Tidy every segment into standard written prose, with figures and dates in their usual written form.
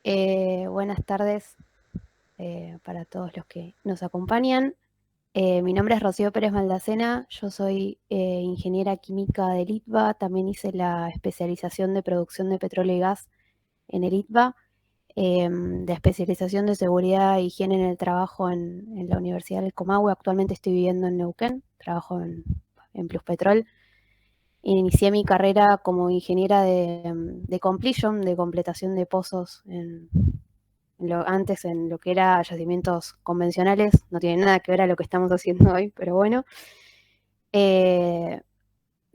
Buenas tardes para todos los que nos acompañan. Mi nombre es Rocío Pérez Maldacena, yo soy ingeniera química del ITBA, también hice la especialización de producción de petróleo y gas en el ITBA, de especialización de seguridad e higiene en el trabajo en la Universidad del Comahue. Actualmente estoy viviendo en Neuquén, trabajo en Pluspetrol. Inicié mi carrera como ingeniera de completion, de completación de pozos antes en lo que era yacimientos convencionales, no tiene nada que ver a lo que estamos haciendo hoy, pero bueno. Eh,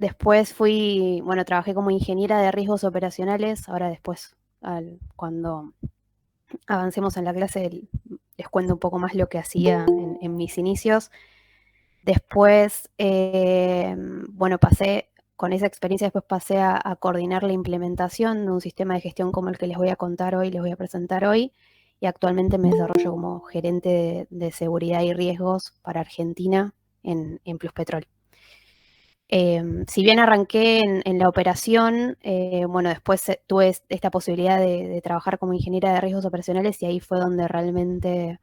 Después trabajé como ingeniera de riesgos operacionales, ahora después, cuando avancemos en la clase, les cuento un poco más lo que hacía en mis inicios. Después, con esa experiencia después pasé a coordinar la implementación de un sistema de gestión como el que les voy a contar hoy, les voy a presentar hoy, y actualmente me desarrollo como gerente de seguridad y riesgos para Argentina en Pluspetrol. Si bien arranqué en la operación, después tuve esta posibilidad de trabajar como ingeniera de riesgos operacionales y ahí fue donde realmente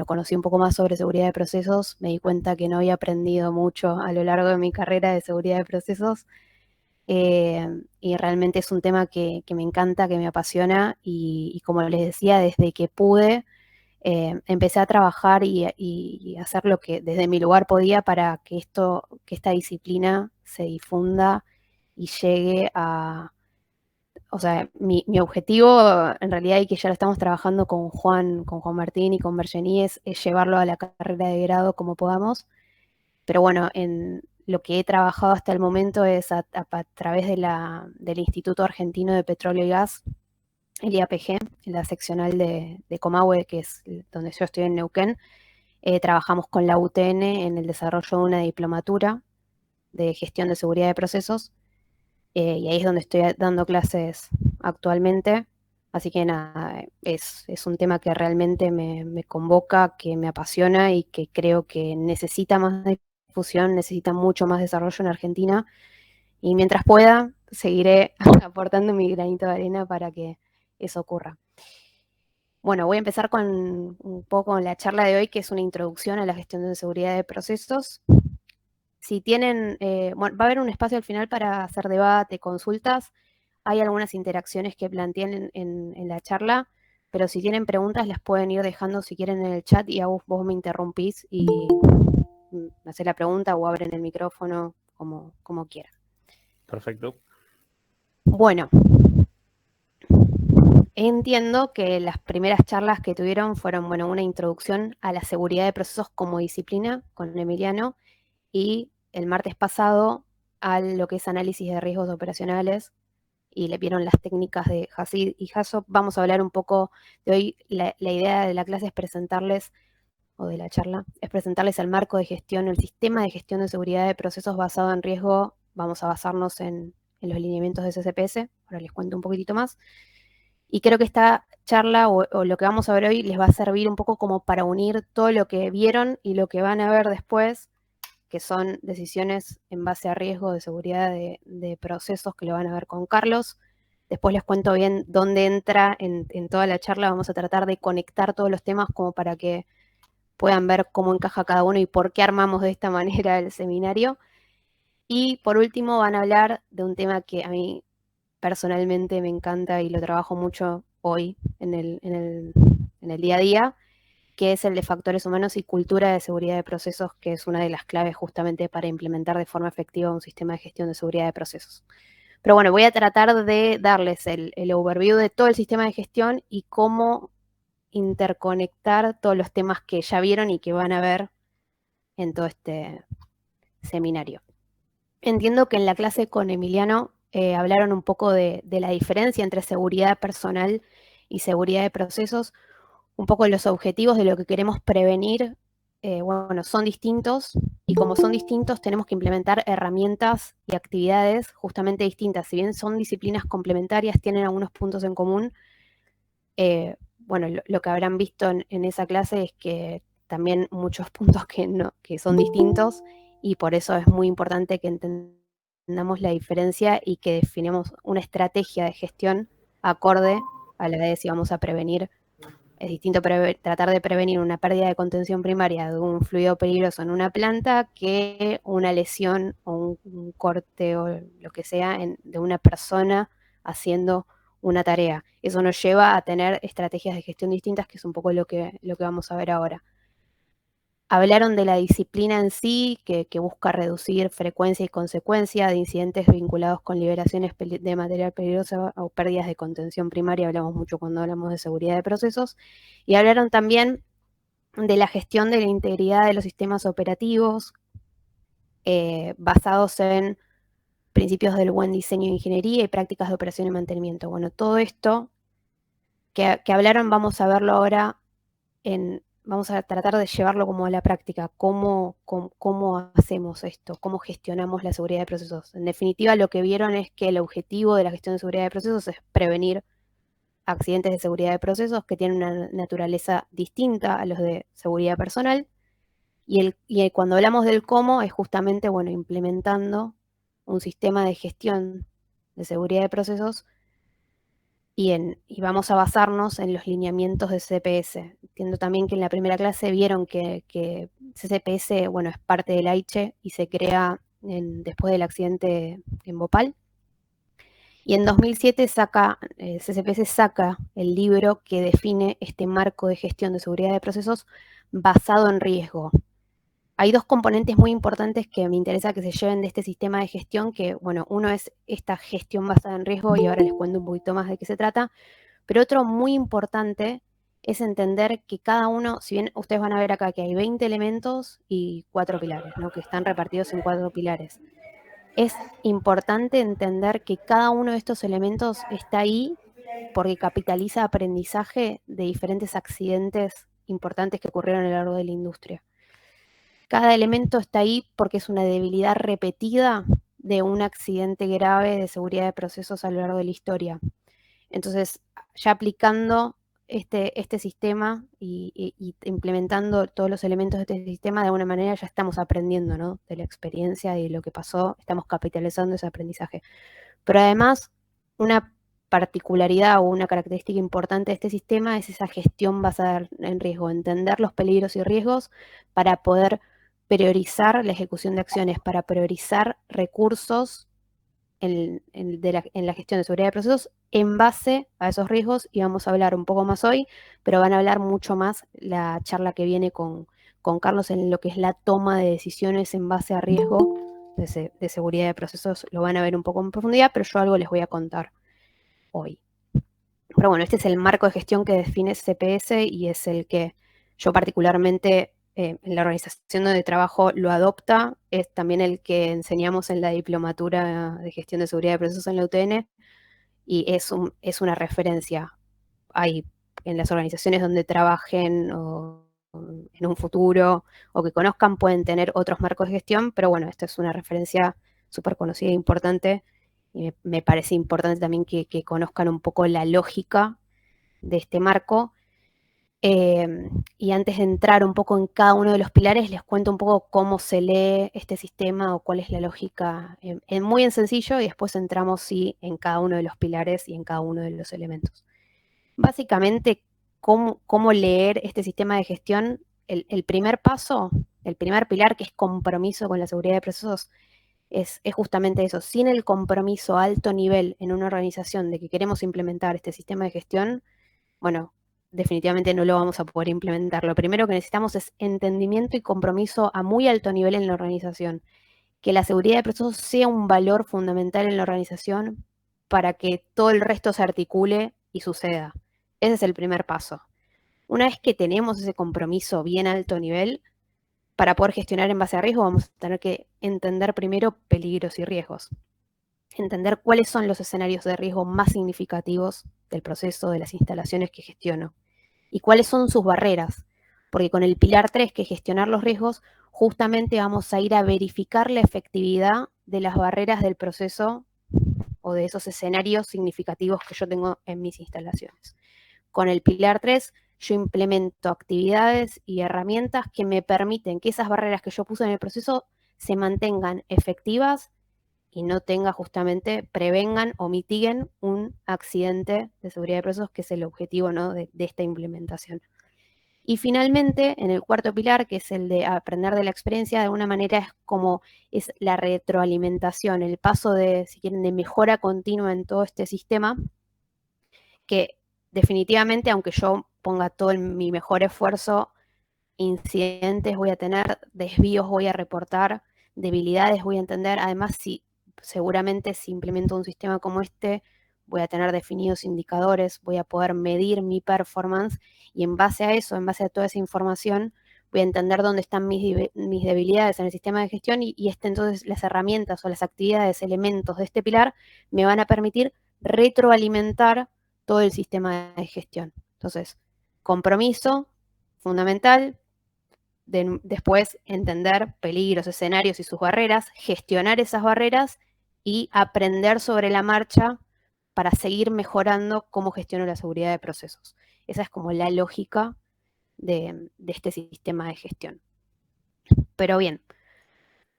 conocí un poco más sobre seguridad de procesos, me di cuenta que no había aprendido mucho a lo largo de mi carrera de seguridad de procesos, y realmente es un tema que me encanta, que me apasiona y como les decía, desde que pude, empecé a trabajar y hacer lo que desde mi lugar podía para que esta disciplina se difunda y llegue a, o sea, mi objetivo en realidad, y que ya lo estamos trabajando con Juan Martín y con Bergení, es llevarlo a la carrera de grado como podamos. Pero bueno, en lo que he trabajado hasta el momento es a través del Instituto Argentino de Petróleo y Gas, el IAPG, en la seccional de Comahue, que es donde yo estoy en Neuquén. Trabajamos con la UTN en el desarrollo de una diplomatura de gestión de seguridad de procesos, y ahí es donde estoy dando clases actualmente. Así que nada, es un tema que realmente me convoca, que me apasiona y que creo que necesita más difusión, necesita mucho más desarrollo en Argentina. Y mientras pueda, seguiré aportando mi granito de arena para que eso ocurra. Bueno, voy a empezar con un poco la charla de hoy, que es una introducción a la gestión de seguridad de procesos. Si tienen, va a haber un espacio al final para hacer debate, consultas. Hay algunas interacciones que plantean en la charla, pero si tienen preguntas las pueden ir dejando si quieren en el chat y vos me interrumpís y me hacés la pregunta o abren el micrófono como quieran. Perfecto. Bueno, entiendo que las primeras charlas que tuvieron fueron, una introducción a la seguridad de procesos como disciplina con Emiliano, y el martes pasado a lo que es análisis de riesgos operacionales, y le vieron las técnicas de Hasid y Hassop. Vamos a hablar un poco de hoy. La idea de la clase es presentarles, o de la charla, es presentarles el marco de gestión, el sistema de gestión de seguridad de procesos basado en riesgo. Vamos a basarnos en los lineamientos de CCPS, ahora les cuento un poquitito más. Y creo que esta charla o lo que vamos a ver hoy les va a servir un poco como para unir todo lo que vieron y lo que van a ver después, que son decisiones en base a riesgo de seguridad de procesos, que lo van a ver con Carlos. Después les cuento bien dónde entra en toda la charla. Vamos a tratar de conectar todos los temas como para que puedan ver cómo encaja cada uno y por qué armamos de esta manera el seminario. Y por último van a hablar de un tema que a mí personalmente me encanta y lo trabajo mucho hoy en el día a día, que es el de factores humanos y cultura de seguridad de procesos, que es una de las claves justamente para implementar de forma efectiva un sistema de gestión de seguridad de procesos. Pero bueno, voy a tratar de darles el overview de todo el sistema de gestión y cómo interconectar todos los temas que ya vieron y que van a ver en todo este seminario. Entiendo que en la clase con Emiliano hablaron un poco de la diferencia entre seguridad personal y seguridad de procesos. Un poco los objetivos de lo que queremos prevenir, son distintos, y como son distintos tenemos que implementar herramientas y actividades justamente distintas. Si bien son disciplinas complementarias, tienen algunos puntos en común. Lo que habrán visto en esa clase es que también muchos puntos que son distintos, y por eso es muy importante que entendamos la diferencia y que definamos una estrategia de gestión acorde a la de si vamos a prevenir. Es distinto tratar de prevenir una pérdida de contención primaria de un fluido peligroso en una planta que una lesión o un corte o lo que sea de una persona haciendo una tarea. Eso nos lleva a tener estrategias de gestión distintas, que es un poco lo que vamos a ver ahora. Hablaron de la disciplina en sí, que busca reducir frecuencia y consecuencia de incidentes vinculados con liberaciones de material peligroso o pérdidas de contención primaria. Hablamos mucho cuando hablamos de seguridad de procesos. Y hablaron también de la gestión de la integridad de los sistemas operativos basados en principios del buen diseño de ingeniería y prácticas de operación y mantenimiento. Bueno, todo esto que hablaron vamos a verlo ahora vamos a tratar de llevarlo como a la práctica, cómo hacemos esto, cómo gestionamos la seguridad de procesos. En definitiva, lo que vieron es que el objetivo de la gestión de seguridad de procesos es prevenir accidentes de seguridad de procesos que tienen una naturaleza distinta a los de seguridad personal. Y cuando hablamos del cómo, es justamente, bueno, implementando un sistema de gestión de seguridad de procesos y vamos a basarnos en los lineamientos de CPS. Entiendo también que en la primera clase vieron que CPS, bueno, es parte del AICHE y se crea después del accidente en Bhopal. Y en 2007 CCPS saca el libro que define este marco de gestión de seguridad de procesos basado en riesgo. Hay dos componentes muy importantes que me interesa que se lleven de este sistema de gestión, que, bueno, uno es esta gestión basada en riesgo, y ahora les cuento un poquito más de qué se trata, pero otro muy importante es entender que cada uno, si bien ustedes van a ver acá que hay 20 elementos y 4 pilares, ¿no? Que están repartidos en 4 pilares. Es importante entender que cada uno de estos elementos está ahí porque capitaliza aprendizaje de diferentes accidentes importantes que ocurrieron a lo largo de la industria. Cada elemento está ahí porque es una debilidad repetida de un accidente grave de seguridad de procesos a lo largo de la historia. Entonces, ya aplicando este sistema y implementando todos los elementos de este sistema, de alguna manera ya estamos aprendiendo, ¿no? De la experiencia y de lo que pasó, estamos capitalizando ese aprendizaje. Pero además, una particularidad o una característica importante de este sistema es esa gestión basada en riesgo, entender los peligros y riesgos para poder priorizar la ejecución de acciones, para priorizar recursos en la gestión de seguridad de procesos en base a esos riesgos, y vamos a hablar un poco más hoy, pero van a hablar mucho más la charla que viene con Carlos en lo que es la toma de decisiones en base a riesgo de seguridad de procesos. Lo van a ver un poco en profundidad, pero yo algo les voy a contar hoy. Pero bueno, este es el marco de gestión que define CPS y es el que yo particularmente en la organización donde trabajo lo adopta. Es también el que enseñamos en la diplomatura de gestión de seguridad de procesos en la UTN y es una referencia. Hay en las organizaciones donde trabajen o en un futuro o que conozcan pueden tener otros marcos de gestión, pero bueno, esta es una referencia súper conocida e importante. Y me parece importante también que conozcan un poco la lógica de este marco. Y antes de entrar un poco en cada uno de los pilares, les cuento un poco cómo se lee este sistema o cuál es la lógica, muy en sencillo, y después entramos sí en cada uno de los pilares y en cada uno de los elementos. Básicamente, cómo leer este sistema de gestión. El primer paso, el primer pilar, que es compromiso con la seguridad de procesos, es justamente eso. Sin el compromiso a alto nivel en una organización de que queremos implementar este sistema de gestión, bueno, definitivamente no lo vamos a poder implementar. Lo primero que necesitamos es entendimiento y compromiso a muy alto nivel en la organización. Que la seguridad de procesos sea un valor fundamental en la organización para que todo el resto se articule y suceda. Ese es el primer paso. Una vez que tenemos ese compromiso bien alto nivel, para poder gestionar en base a riesgo, vamos a tener que entender primero peligros y riesgos. Entender cuáles son los escenarios de riesgo más significativos del proceso, de las instalaciones que gestiono. Y cuáles son sus barreras. Porque con el pilar 3, que es gestionar los riesgos, justamente vamos a ir a verificar la efectividad de las barreras del proceso o de esos escenarios significativos que yo tengo en mis instalaciones. Con el pilar 3, yo implemento actividades y herramientas que me permiten que esas barreras que yo puse en el proceso se mantengan efectivas y no tenga justamente, prevengan o mitiguen un accidente de seguridad de procesos, que es el objetivo, ¿no?, de esta implementación. Y finalmente, en el cuarto pilar, que es el de aprender de la experiencia, de alguna manera es la retroalimentación, el paso de, si quieren, de mejora continua en todo este sistema, que definitivamente, aunque yo ponga todo mi mejor esfuerzo, incidentes voy a tener, desvíos voy a reportar, debilidades voy a entender. Además, seguramente si implemento un sistema como este, voy a tener definidos indicadores, voy a poder medir mi performance y en base a eso, en base a toda esa información, voy a entender dónde están mis debilidades en el sistema de gestión y entonces las herramientas o las actividades, elementos de este pilar me van a permitir retroalimentar todo el sistema de gestión. Entonces, compromiso fundamental, después entender peligros, escenarios y sus barreras, gestionar esas barreras y aprender sobre la marcha para seguir mejorando cómo gestiono la seguridad de procesos. Esa es como la lógica de este sistema de gestión. Pero bien,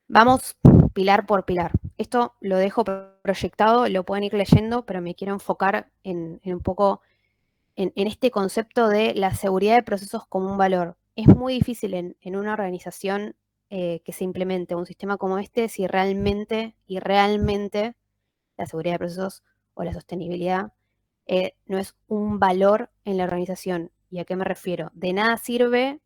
vamos pilar por pilar. Esto lo dejo proyectado, lo pueden ir leyendo, pero me quiero enfocar en un poco en este concepto de la seguridad de procesos como un valor. Es muy difícil en una organización que se implemente un sistema como este si realmente la seguridad de procesos o la sostenibilidad no es un valor en la organización. ¿Y a qué me refiero? De nada sirve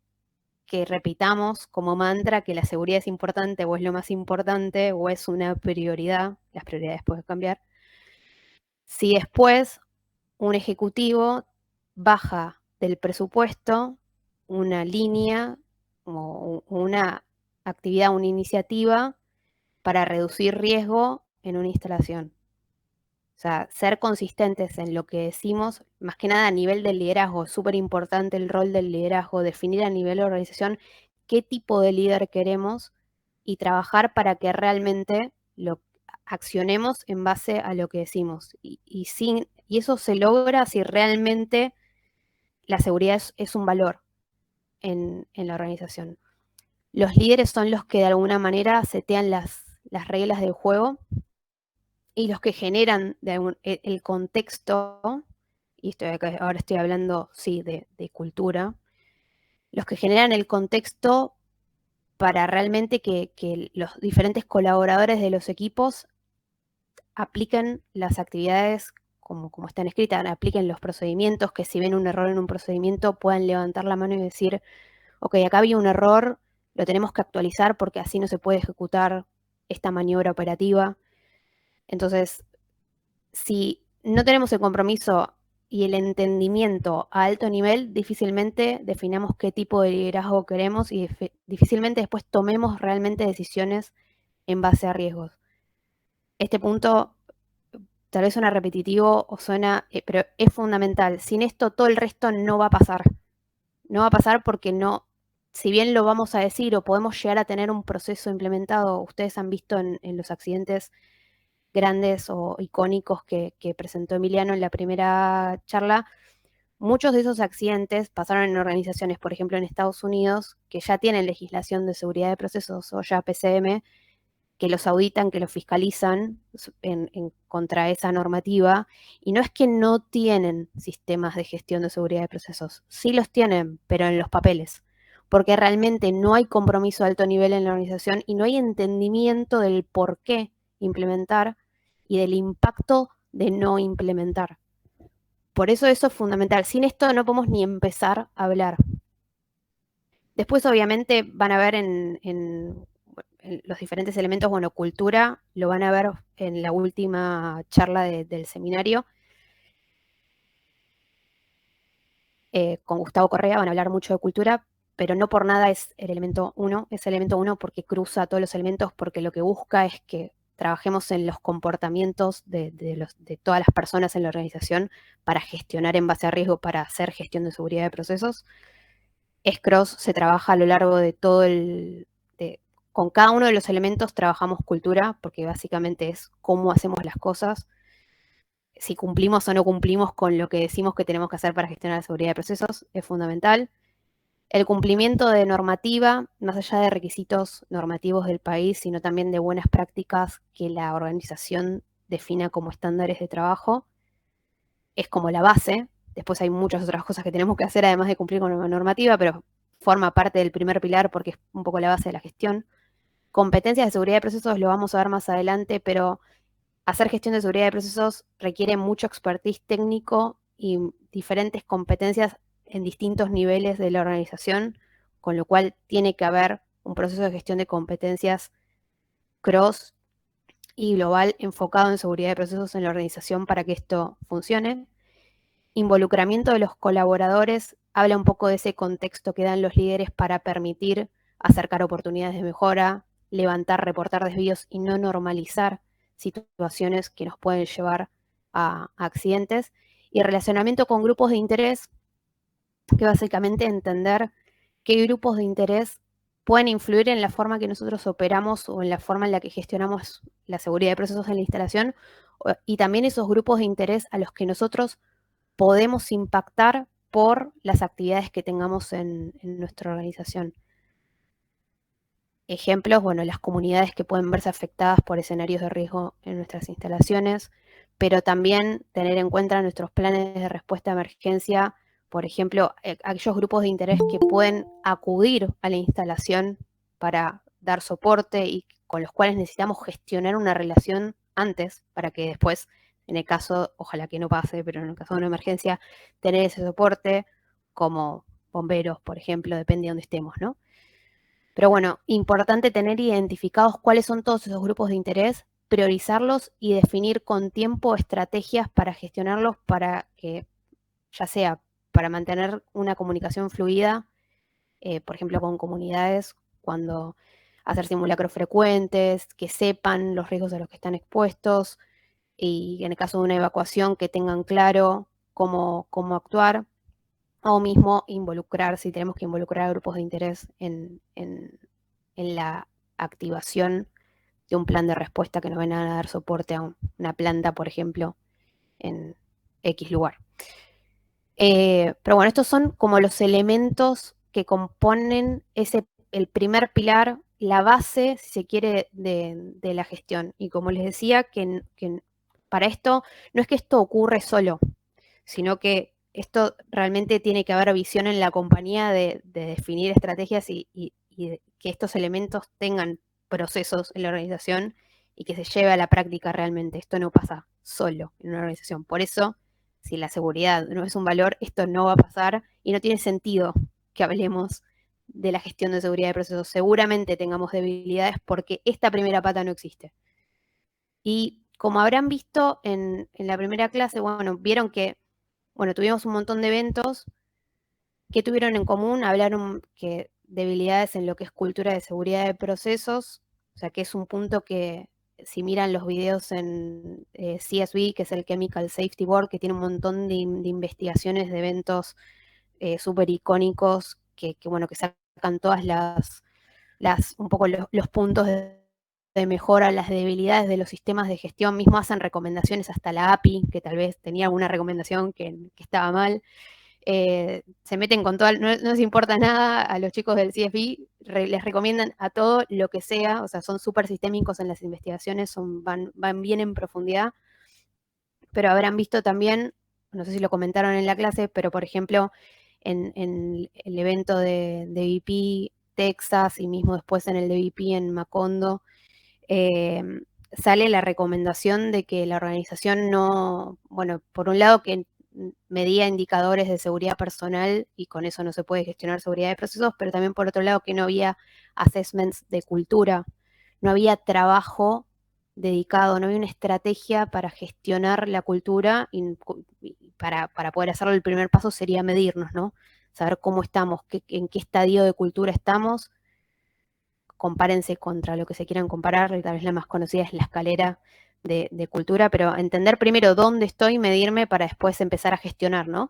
que repitamos como mantra que la seguridad es importante o es lo más importante o es una prioridad, las prioridades pueden cambiar, si después un ejecutivo baja del presupuesto una línea o una actividad, una iniciativa para reducir riesgo en una instalación. O sea, ser consistentes en lo que decimos, más que nada a nivel del liderazgo, es súper importante el rol del liderazgo, definir a nivel de organización qué tipo de líder queremos y trabajar para que realmente lo accionemos en base a lo que decimos. Y eso se logra si realmente la seguridad es un valor en la organización. Los líderes son los que de alguna manera setean las reglas del juego y los que generan el contexto, y ahora estoy hablando, sí, de cultura, los que generan el contexto para realmente que los diferentes colaboradores de los equipos apliquen las actividades como están escritas, apliquen los procedimientos, que si ven un error en un procedimiento puedan levantar la mano y decir, ok, acá había un error, lo tenemos que actualizar porque así no se puede ejecutar esta maniobra operativa. Entonces, si no tenemos el compromiso y el entendimiento a alto nivel, difícilmente definamos qué tipo de liderazgo queremos y difícilmente después tomemos realmente decisiones en base a riesgos. Este punto tal vez suena repetitivo o suena, pero es fundamental. Sin esto todo el resto no va a pasar. No va a pasar porque no, si bien lo vamos a decir o podemos llegar a tener un proceso implementado, ustedes han visto en los accidentes grandes o icónicos que presentó Emiliano en la primera charla, muchos de esos accidentes pasaron en organizaciones, por ejemplo en Estados Unidos, que ya tienen legislación de seguridad de procesos o ya PCM, que los auditan, que los fiscalizan contra esa normativa, y no es que no tienen sistemas de gestión de seguridad de procesos, sí los tienen, pero en los papeles, porque realmente no hay compromiso de alto nivel en la organización y no hay entendimiento del por qué implementar y del impacto de no implementar. Por eso es fundamental. Sin esto no podemos ni empezar a hablar. Después, obviamente, van a ver en los diferentes elementos, bueno, cultura, lo van a ver en la última charla del seminario. Con Gustavo Correa van a hablar mucho de cultura, pero no por nada es el elemento 1, es el elemento 1 porque cruza todos los elementos, porque lo que busca es que trabajemos en los comportamientos de todas las personas en la organización para gestionar en base a riesgo, para hacer gestión de seguridad de procesos. S-Cross se trabaja a lo largo de todo con cada uno de los elementos trabajamos cultura, porque básicamente es cómo hacemos las cosas, si cumplimos o no cumplimos con lo que decimos que tenemos que hacer para gestionar la seguridad de procesos, es fundamental. El cumplimiento de normativa, más allá de requisitos normativos del país, sino también de buenas prácticas que la organización defina como estándares de trabajo, es como la base. Después hay muchas otras cosas que tenemos que hacer además de cumplir con la normativa, pero forma parte del primer pilar porque es un poco la base de la gestión. Competencias de seguridad de procesos lo vamos a ver más adelante, pero hacer gestión de seguridad de procesos requiere mucho expertise técnico y diferentes competencias en distintos niveles de la organización, con lo cual tiene que haber un proceso de gestión de competencias cross y global enfocado en seguridad de procesos en la organización para que esto funcione. Involucramiento de los colaboradores habla un poco de ese contexto que dan los líderes para permitir acercar oportunidades de mejora, levantar, reportar desvíos y no normalizar situaciones que nos pueden llevar a accidentes. Y relacionamiento con grupos de interés, que básicamente entender qué grupos de interés pueden influir en la forma que nosotros operamos o en la forma en la que gestionamos la seguridad de procesos en la instalación, y también esos grupos de interés a los que nosotros podemos impactar por las actividades que tengamos en nuestra organización. Ejemplos, bueno, las comunidades que pueden verse afectadas por escenarios de riesgo en nuestras instalaciones, pero también tener en cuenta nuestros planes de respuesta a emergencia, por ejemplo, aquellos grupos de interés que pueden acudir a la instalación para dar soporte y con los cuales necesitamos gestionar una relación antes para que después, en el caso, ojalá que no pase, pero en el caso de una emergencia, tener ese soporte como bomberos, por ejemplo, depende de dónde estemos, ¿no? Pero bueno, importante tener identificados cuáles son todos esos grupos de interés, priorizarlos y definir con tiempo estrategias para gestionarlos para que, ya sea para mantener una comunicación fluida, por ejemplo, con comunidades, cuando hacer simulacros frecuentes, que sepan los riesgos a los que están expuestos y en el caso de una evacuación que tengan claro cómo actuar o mismo involucrar, si tenemos que involucrar a grupos de interés en la activación de un plan de respuesta que nos van a dar soporte a una planta, por ejemplo, en X lugar. Pero bueno, estos son como los elementos que componen el primer pilar, la base, si se quiere, de la gestión. Y como les decía, que para esto, no es que esto ocurre solo, sino que esto realmente tiene que haber visión en la compañía de definir estrategias y que estos elementos tengan procesos en la organización y que se lleve a la práctica realmente. Esto no pasa solo en una organización. Por eso, si la seguridad no es un valor, esto no va a pasar y no tiene sentido que hablemos de la gestión de seguridad de procesos. Seguramente tengamos debilidades porque esta primera pata no existe. Y como habrán visto en la primera clase, bueno, vieron que tuvimos un montón de eventos que tuvieron en común, hablaron que debilidades en lo que es cultura de seguridad de procesos, o sea que es un punto que si miran los videos en CSB, que es el Chemical Safety Board, que tiene un montón de investigaciones de eventos súper icónicos que sacan todas un poco los puntos de mejora, las debilidades de los sistemas de gestión, mismo hacen recomendaciones hasta la API, que tal vez tenía alguna recomendación que estaba mal. Se meten con todo, no les importa nada a los chicos del CSB, les recomiendan a todo lo que sea, o sea, son súper sistémicos en las investigaciones, van bien en profundidad, pero habrán visto también, no sé si lo comentaron en la clase, pero por ejemplo, en el evento de BP Texas y mismo después en el de BP en Macondo, sale la recomendación de que la organización no, por un lado que medía indicadores de seguridad personal y con eso no se puede gestionar seguridad de procesos, pero también por otro lado que no había assessments de cultura, no había trabajo dedicado, no había una estrategia para gestionar la cultura y para poder hacerlo el primer paso sería medirnos, ¿no? Saber cómo estamos, en qué estadio de cultura estamos. Compárense contra lo que se quieran comparar, tal vez la más conocida es la escalera de cultura, pero entender primero dónde estoy, medirme para después empezar a gestionar, ¿no?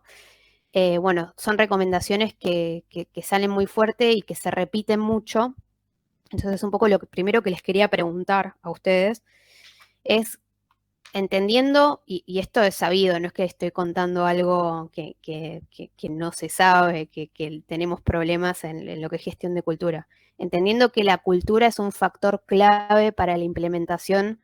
Son recomendaciones que salen muy fuerte y que se repiten mucho. Entonces, un poco lo primero que les quería preguntar a ustedes es entendiendo, y esto es sabido, no es que estoy contando algo que no se sabe, que tenemos problemas en lo que es gestión de cultura. Entendiendo que la cultura es un factor clave para la implementación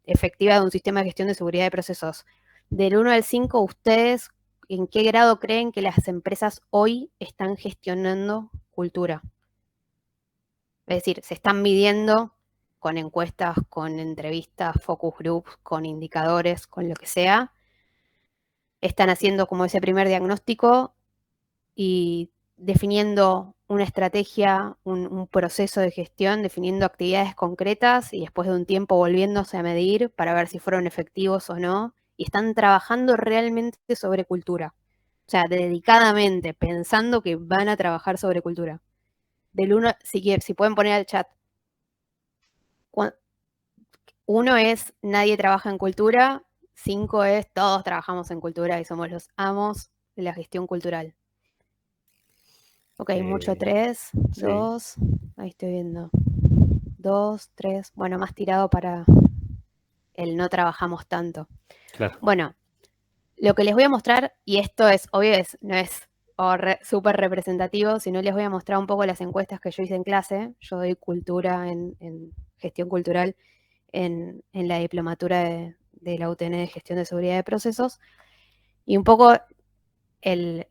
efectiva de un sistema de gestión de seguridad de procesos. Del 1 al 5, ¿ustedes en qué grado creen que las empresas hoy están gestionando cultura? Es decir, se están midiendo con encuestas, con entrevistas, focus groups, con indicadores, con lo que sea. Están haciendo como ese primer diagnóstico y definiendo una estrategia, un proceso de gestión, definiendo actividades concretas y después de un tiempo volviéndose a medir para ver si fueron efectivos o no. Y están trabajando realmente sobre cultura. O sea, dedicadamente, pensando que van a trabajar sobre cultura. Del 1, si pueden poner al chat. Uno es nadie trabaja en cultura, 5 es todos trabajamos en cultura y somos los amos de la gestión cultural. Ok, mucho 3, Sí, 2, ahí estoy viendo. 2, 3, bueno, más tirado para el no trabajamos tanto. claro. Bueno, lo que les voy a mostrar, y esto es obvio, no es súper representativo, sino les voy a mostrar un poco las encuestas que yo hice en clase. Yo doy cultura en gestión cultural en la diplomatura de la UTN de Gestión de Seguridad de Procesos. Y un poco el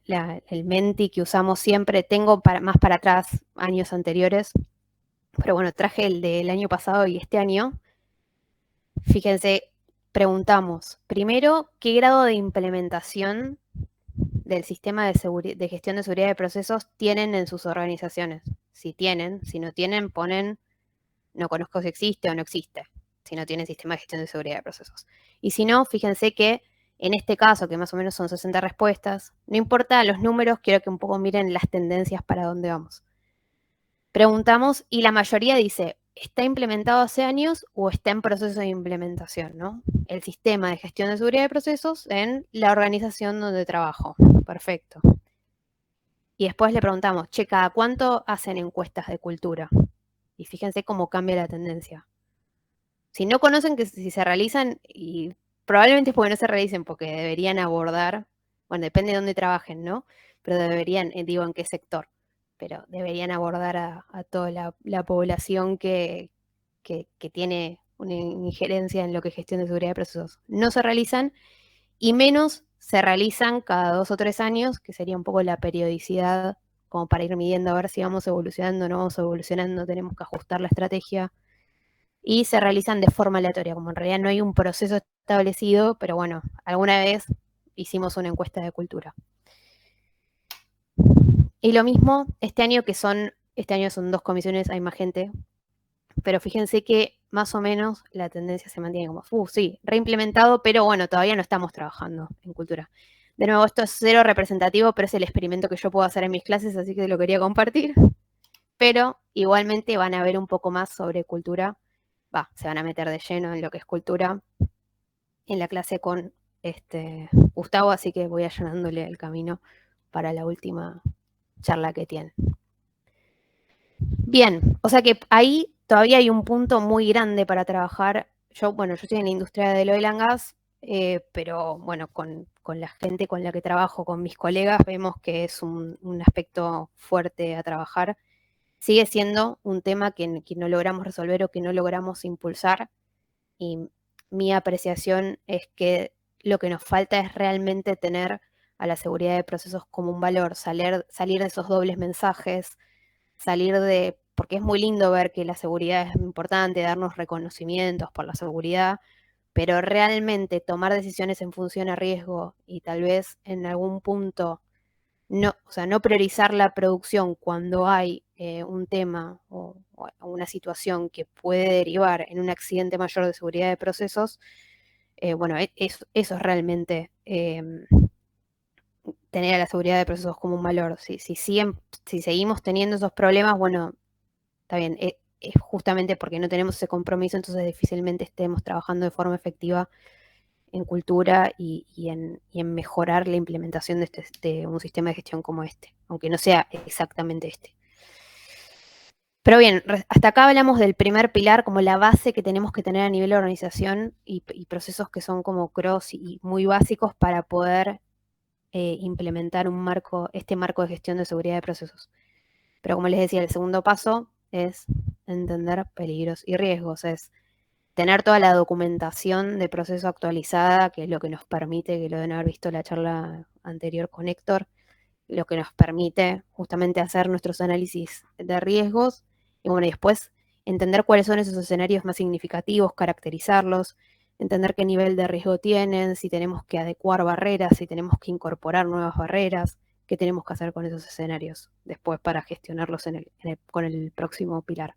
Menti que usamos siempre, tengo más para atrás, años anteriores, pero bueno, traje el del año pasado y este año. Fíjense, preguntamos, primero, ¿qué grado de implementación del sistema de gestión de seguridad de procesos tienen en sus organizaciones? Si tienen, si no tienen, ponen no conozco si existe o no existe, si no tienen sistema de gestión de seguridad de procesos. Y si no, fíjense que en este caso, que más o menos son 60 respuestas, no importa los números, quiero que un poco miren las tendencias para dónde vamos. Preguntamos y la mayoría dice, ¿está implementado hace años o está en proceso de implementación? ¿No? El sistema de gestión de seguridad de procesos en la organización donde trabajo. Perfecto. Y después le preguntamos, che, ¿cada cuánto hacen encuestas de cultura? Y fíjense cómo cambia la tendencia. Si no conocen que si se realizan, y probablemente es porque no se realicen, porque deberían abordar, bueno, depende de dónde trabajen, ¿no? Pero deberían, digo, en qué sector, pero deberían abordar a toda la población que tiene una injerencia en lo que es gestión de seguridad de procesos. No se realizan y menos se realizan cada 2 o 3 años, que sería un poco la periodicidad como para ir midiendo a ver si vamos evolucionando o no vamos evolucionando, tenemos que ajustar la estrategia y se realizan de forma aleatoria, como en realidad no hay un proceso establecido, pero bueno, alguna vez hicimos una encuesta de cultura. Y lo mismo este año son 2 comisiones, hay más gente, pero fíjense que más o menos la tendencia se mantiene como, sí, reimplementado, pero bueno, todavía no estamos trabajando en cultura. De nuevo, esto es cero representativo, pero es el experimento que yo puedo hacer en mis clases, así que lo quería compartir. Pero igualmente van a ver un poco más sobre cultura. Se van a meter de lleno en lo que es cultura en la clase con Gustavo, así que voy allanándole el camino para la última charla que tiene. Bien, o sea que ahí todavía hay un punto muy grande para trabajar. Yo estoy en la industria del oil and gas, pero bueno, con la gente con la que trabajo, con mis colegas, vemos que es un aspecto fuerte a trabajar. Sigue siendo un tema que no logramos resolver o que no logramos impulsar, y mi apreciación es que lo que nos falta es realmente tener a la seguridad de procesos como un valor, salir de esos dobles mensajes, porque es muy lindo ver que la seguridad es importante, darnos reconocimientos por la seguridad, pero realmente tomar decisiones en función a riesgo y tal vez en algún punto no, o sea, no priorizar la producción cuando hay un tema o una situación que puede derivar en un accidente mayor de seguridad de procesos, eso es realmente tener a la seguridad de procesos como un valor. Si seguimos teniendo esos problemas, bueno, está bien, es justamente porque no tenemos ese compromiso, entonces difícilmente estemos trabajando de forma efectiva en cultura y en mejorar la implementación de un sistema de gestión como este, aunque no sea exactamente este. Pero bien, hasta acá hablamos del primer pilar como la base que tenemos que tener a nivel de organización y procesos que son como cross y muy básicos para poder implementar este marco de gestión de seguridad de procesos. Pero como les decía, el segundo paso es entender peligros y riesgos, es tener toda la documentación de proceso actualizada, que es lo que nos permite, que lo deben haber visto en la charla anterior con Héctor, lo que nos permite justamente hacer nuestros análisis de riesgos y bueno, y después entender cuáles son esos escenarios más significativos, caracterizarlos, entender qué nivel de riesgo tienen, si tenemos que adecuar barreras, si tenemos que incorporar nuevas barreras, qué tenemos que hacer con esos escenarios después para gestionarlos con el próximo pilar.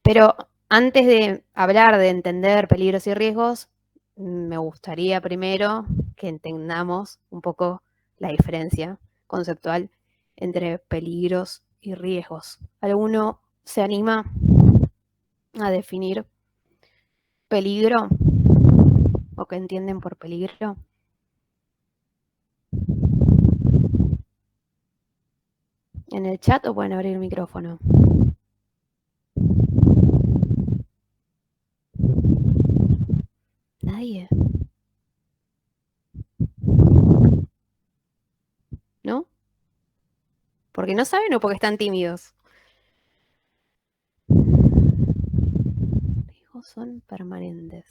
Pero antes de hablar de entender peligros y riesgos, me gustaría primero que entendamos un poco la diferencia conceptual entre peligros y riesgos. ¿Alguno se anima a definir peligro o qué entienden por peligro? ¿En el chat o pueden abrir el micrófono? Nadie. ¿No? ¿Porque no saben o porque están tímidos? Riesgos son permanentes.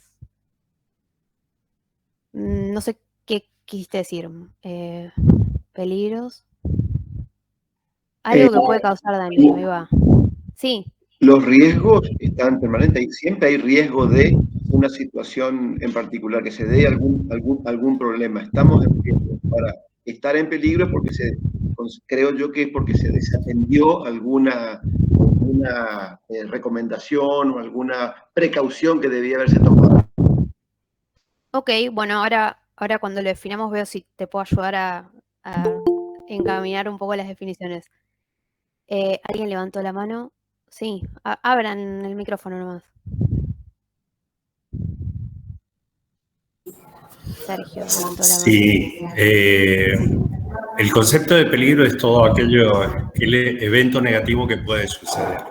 No sé qué quisiste decir. Peligros. Eh, Algo que puede causar daño, ahí va. Sí, los riesgos están permanentes, siempre hay riesgo de una situación en particular, que se dé algún problema. Estamos en riesgo. Ahora, estar en peligro es porque creo yo que es porque se desatendió alguna recomendación o alguna precaución que debía haberse tomado. ok, bueno, ahora cuando lo definamos veo si te puedo ayudar a encaminar un poco las definiciones. ¿Alguien levantó la mano? Sí, abran el micrófono nomás. Sergio levantó la mano. Sí, el concepto de peligro es todo aquel evento negativo que puede suceder.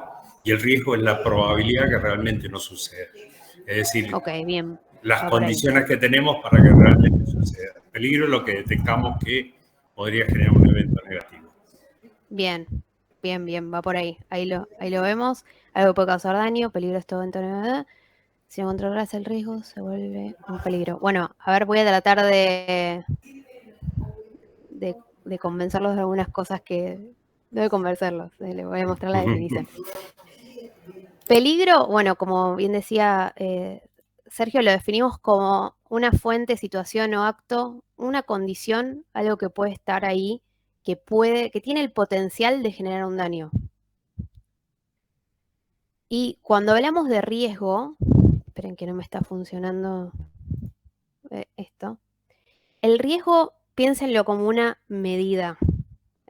Y el riesgo es la probabilidad que realmente no suceda. Es decir, Ok, bien, las va por ahí. condiciones que tenemos para que realmente suceda. El peligro es lo que detectamos que podría generar un evento negativo. Bien, bien, va por ahí. Ahí lo vemos. Algo que puede causar daño, peligro es todo entorno. Si no controlas el riesgo, se vuelve un peligro. Bueno, a ver, voy a tratar de convencerlos de algunas cosas que... Debe convencerlos, les voy a mostrar la definición. Peligro, bueno, como bien decía Sergio, lo definimos como una fuente, situación o acto, una condición, algo que puede estar ahí, que tiene el potencial de generar un daño. Y cuando hablamos de riesgo, esperen que no me está funcionando esto, el riesgo, piénsenlo como una medida.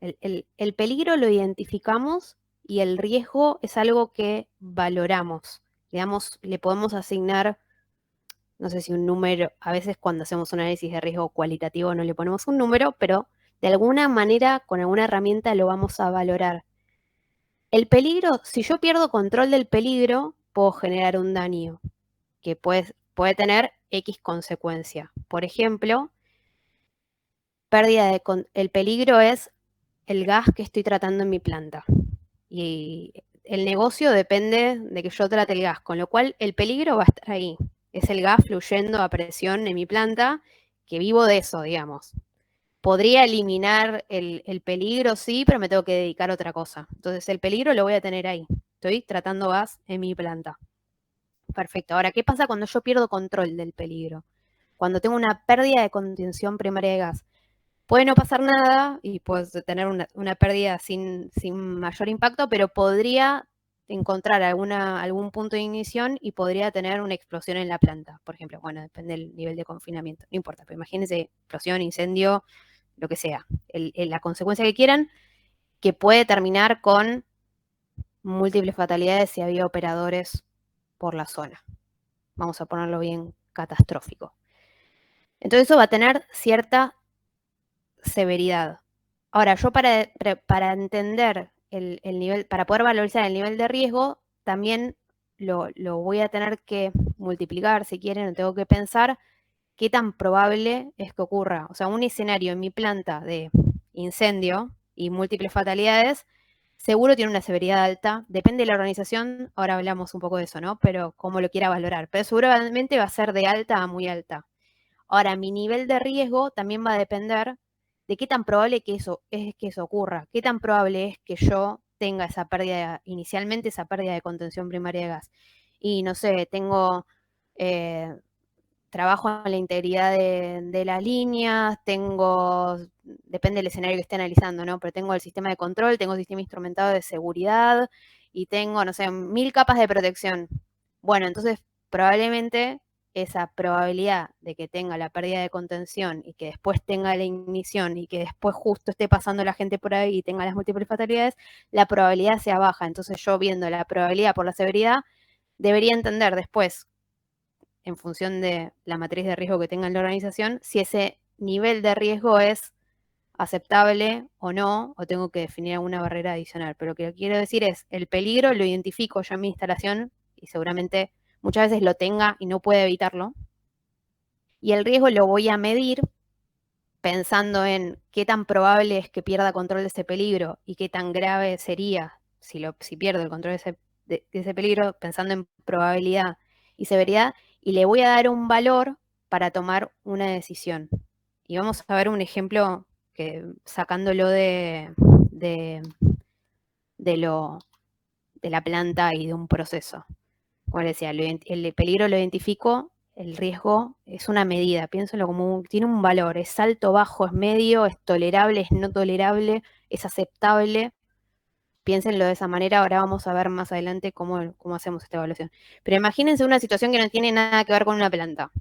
El peligro lo identificamos y el riesgo es algo que valoramos. Digamos, le podemos asignar, no sé si un número, a veces cuando hacemos un análisis de riesgo cualitativo no le ponemos un número, pero de alguna manera, con alguna herramienta lo vamos a valorar. El peligro, si yo pierdo control del peligro, puedo generar un daño que puede tener X consecuencia. Por ejemplo, el peligro es el gas que estoy tratando en mi planta. Y el negocio depende de que yo trate el gas, con lo cual el peligro va a estar ahí. Es el gas fluyendo a presión en mi planta, que vivo de eso, digamos. Podría eliminar el peligro, sí, pero me tengo que dedicar a otra cosa. Entonces el peligro lo voy a tener ahí. Estoy tratando gas en mi planta. Perfecto. Ahora, ¿qué pasa cuando yo pierdo control del peligro? Cuando tengo una pérdida de contención primaria de gas. Puede no pasar nada y puedes tener una pérdida sin mayor impacto, pero podría encontrar algún punto de ignición y podría tener una explosión en la planta, por ejemplo. Bueno, depende del nivel de confinamiento, no importa, pero imagínense explosión, incendio, lo que sea, la consecuencia que quieran, que puede terminar con múltiples fatalidades si había operadores por la zona. Vamos a ponerlo bien catastrófico. Entonces eso va a tener cierta severidad. Ahora, yo para entender el nivel, para poder valorizar el nivel de riesgo, también lo voy a tener que multiplicar, si quieren, o tengo que pensar qué tan probable es que ocurra. O sea, un escenario en mi planta de incendio y múltiples fatalidades, seguro tiene una severidad alta. Depende de la organización, ahora hablamos un poco de eso, ¿no? Pero cómo lo quiera valorar. Pero seguramente va a ser de alta a muy alta. Ahora, mi nivel de riesgo también va a depender de qué tan probable es que eso ocurra. Qué tan probable es que yo tenga esa pérdida, inicialmente esa pérdida de contención primaria de gas. Y no sé, tengo... trabajo en la integridad de las líneas, depende del escenario que esté analizando, ¿no? Pero tengo el sistema de control, tengo el sistema instrumentado de seguridad y tengo, no sé, 1000 capas de protección. Bueno, entonces probablemente esa probabilidad de que tenga la pérdida de contención y que después tenga la ignición y que después justo esté pasando la gente por ahí y tenga las múltiples fatalidades, la probabilidad sea baja. Entonces yo viendo la probabilidad por la severidad, debería entender después, en función de la matriz de riesgo que tenga en la organización, si ese nivel de riesgo es aceptable o no, o tengo que definir alguna barrera adicional. Pero lo que quiero decir es, el peligro lo identifico yo en mi instalación y seguramente muchas veces lo tenga y no puede evitarlo. Y el riesgo lo voy a medir pensando en qué tan probable es que pierda control de ese peligro y qué tan grave sería si pierdo el control de ese peligro, pensando en probabilidad y severidad, y le voy a dar un valor para tomar una decisión. Y vamos a ver un ejemplo que sacándolo de la planta y de un proceso. Como decía, el peligro lo identifico, el riesgo es una medida, piénsalo como tiene un valor, es alto, bajo, es medio, es tolerable, es no tolerable, es aceptable. Piénsenlo de esa manera, ahora vamos a ver más adelante cómo hacemos esta evaluación. Pero imagínense una situación que no tiene nada que ver con una planta.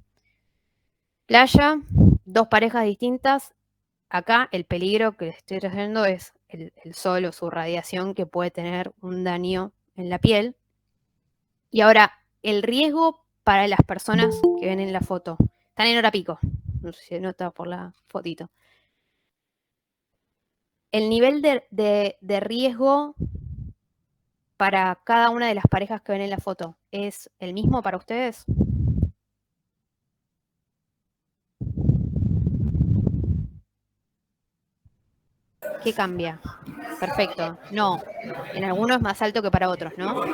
Playa, 2 parejas distintas. Acá el peligro que les estoy trayendo es el sol o su radiación que puede tener un daño en la piel. Y ahora, el riesgo para las personas que ven en la foto. Están en hora pico. No sé si se nota por la fotito. El nivel de riesgo para cada una de las parejas que ven en la foto, ¿es el mismo para ustedes? ¿Qué cambia? Perfecto. No. En algunos es más alto que para otros, ¿no?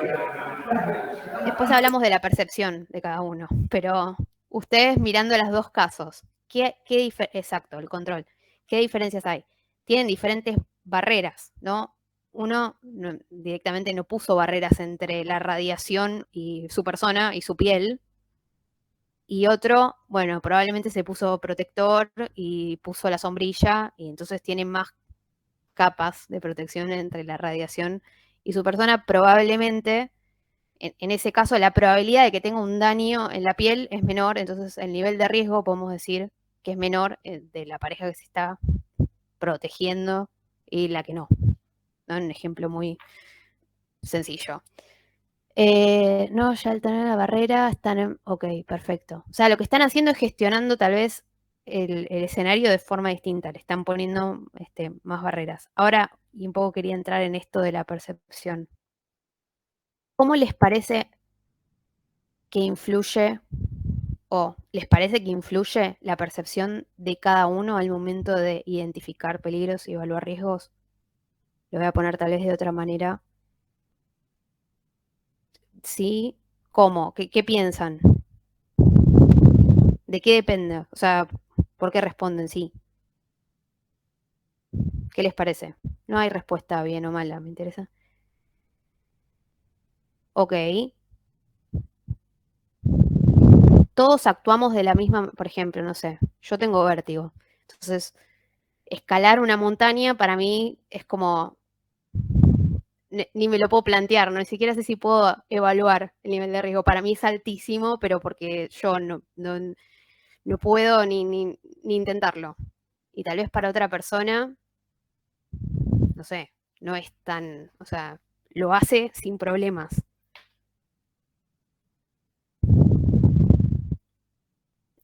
Después hablamos de la percepción de cada uno, pero ustedes mirando los dos casos, exacto, el control, ¿qué diferencias hay? Tienen diferentes barreras, ¿no? Uno directamente no puso barreras entre la radiación y su persona y su piel, y otro, bueno, probablemente se puso protector y puso la sombrilla, y entonces tienen más capas de protección entre la radiación y su persona, probablemente. En ese caso, la probabilidad de que tenga un daño en la piel es menor, entonces el nivel de riesgo podemos decir que es menor de la pareja que se está protegiendo y la que no. ¿No? Un ejemplo muy sencillo. No, ya al tener la barrera están ok, perfecto. O sea, lo que están haciendo es gestionando tal vez el escenario de forma distinta, le están poniendo más barreras. Ahora, y un poco quería entrar en esto de la percepción. ¿Cómo les parece que influye o les parece que influye la percepción de cada uno al momento de identificar peligros y evaluar riesgos? Lo voy a poner tal vez de otra manera. ¿Sí? ¿Cómo? ¿Qué piensan? ¿De qué depende? O sea, ¿por qué responden sí? ¿Qué les parece? No hay respuesta bien o mala, me interesa. Ok. Todos actuamos de la misma, por ejemplo, no sé, yo tengo vértigo. Entonces, escalar una montaña para mí es como, ni me lo puedo plantear, ¿no? Ni siquiera sé si puedo evaluar el nivel de riesgo. Para mí es altísimo, pero porque yo no puedo ni intentarlo. Y tal vez para otra persona, no sé, no es tan, o sea, lo hace sin problemas.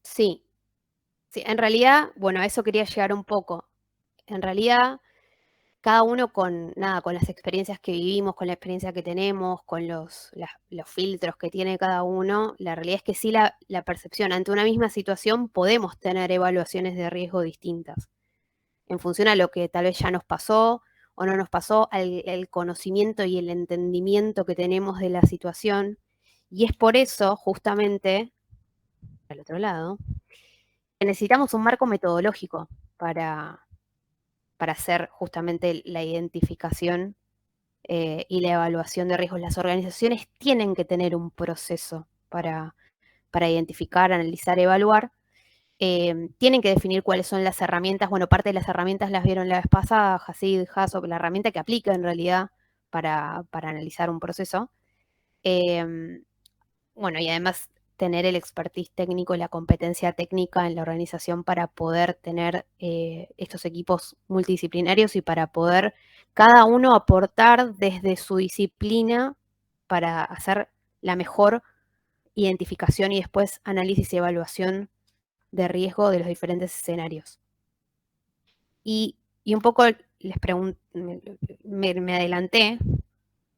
Sí, sí, en realidad, bueno, a eso quería llegar un poco. En realidad, cada uno con las experiencias que vivimos, con la experiencia que tenemos, con los filtros que tiene cada uno, la realidad es que sí la percepción ante una misma situación podemos tener evaluaciones de riesgo distintas, en función a lo que tal vez ya nos pasó o no nos pasó, el conocimiento y el entendimiento que tenemos de la situación. Y es por eso, justamente, al otro lado, que necesitamos un marco metodológico para hacer justamente la identificación y la evaluación de riesgos. Las organizaciones tienen que tener un proceso para identificar, analizar, evaluar. Tienen que definir cuáles son las herramientas. Bueno, parte de las herramientas las vieron la vez pasada, Hasid, HACCP, la herramienta que aplica en realidad para analizar un proceso. Bueno, y además tener el expertise técnico y la competencia técnica en la organización para poder tener estos equipos multidisciplinarios y para poder cada uno aportar desde su disciplina para hacer la mejor identificación y después análisis y evaluación de riesgo de los diferentes escenarios. Y un poco les pregunto, me adelanté,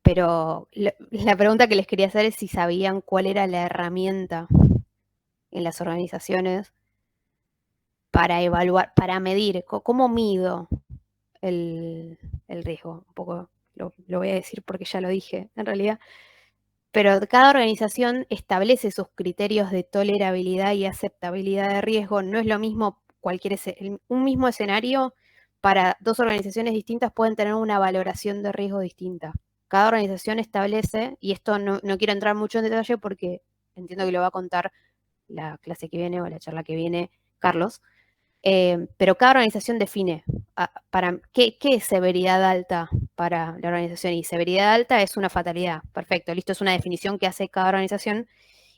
pero la pregunta que les quería hacer es si sabían cuál era la herramienta en las organizaciones para evaluar, para medir, cómo mido el riesgo. Un poco lo voy a decir porque ya lo dije en realidad. Pero cada organización establece sus criterios de tolerabilidad y aceptabilidad de riesgo. No es lo mismo un mismo escenario para dos organizaciones distintas pueden tener una valoración de riesgo distinta. Cada organización establece, y esto no quiero entrar mucho en detalle porque entiendo que lo va a contar la clase que viene o la charla que viene Carlos, pero cada organización define para qué es severidad alta para la organización, y severidad alta es una fatalidad. Perfecto, listo, es una definición que hace cada organización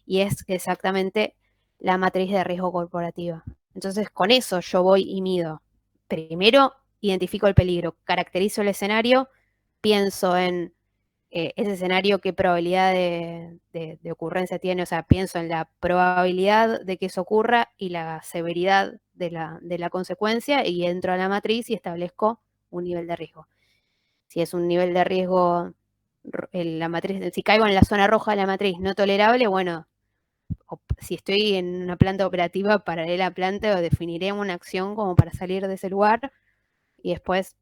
y es exactamente la matriz de riesgo corporativa. Entonces, con eso yo voy y mido. Primero, identifico el peligro, caracterizo el escenario, pienso en ese escenario qué probabilidad de ocurrencia tiene, o sea, pienso en la probabilidad de que eso ocurra y la severidad de la consecuencia, y entro a la matriz y establezco un nivel de riesgo. Si es un nivel de riesgo, la matriz, si caigo en la zona roja de la matriz no tolerable, bueno, si estoy en una planta operativa paralela a planta, o definiré una acción como para salir de ese lugar, y después,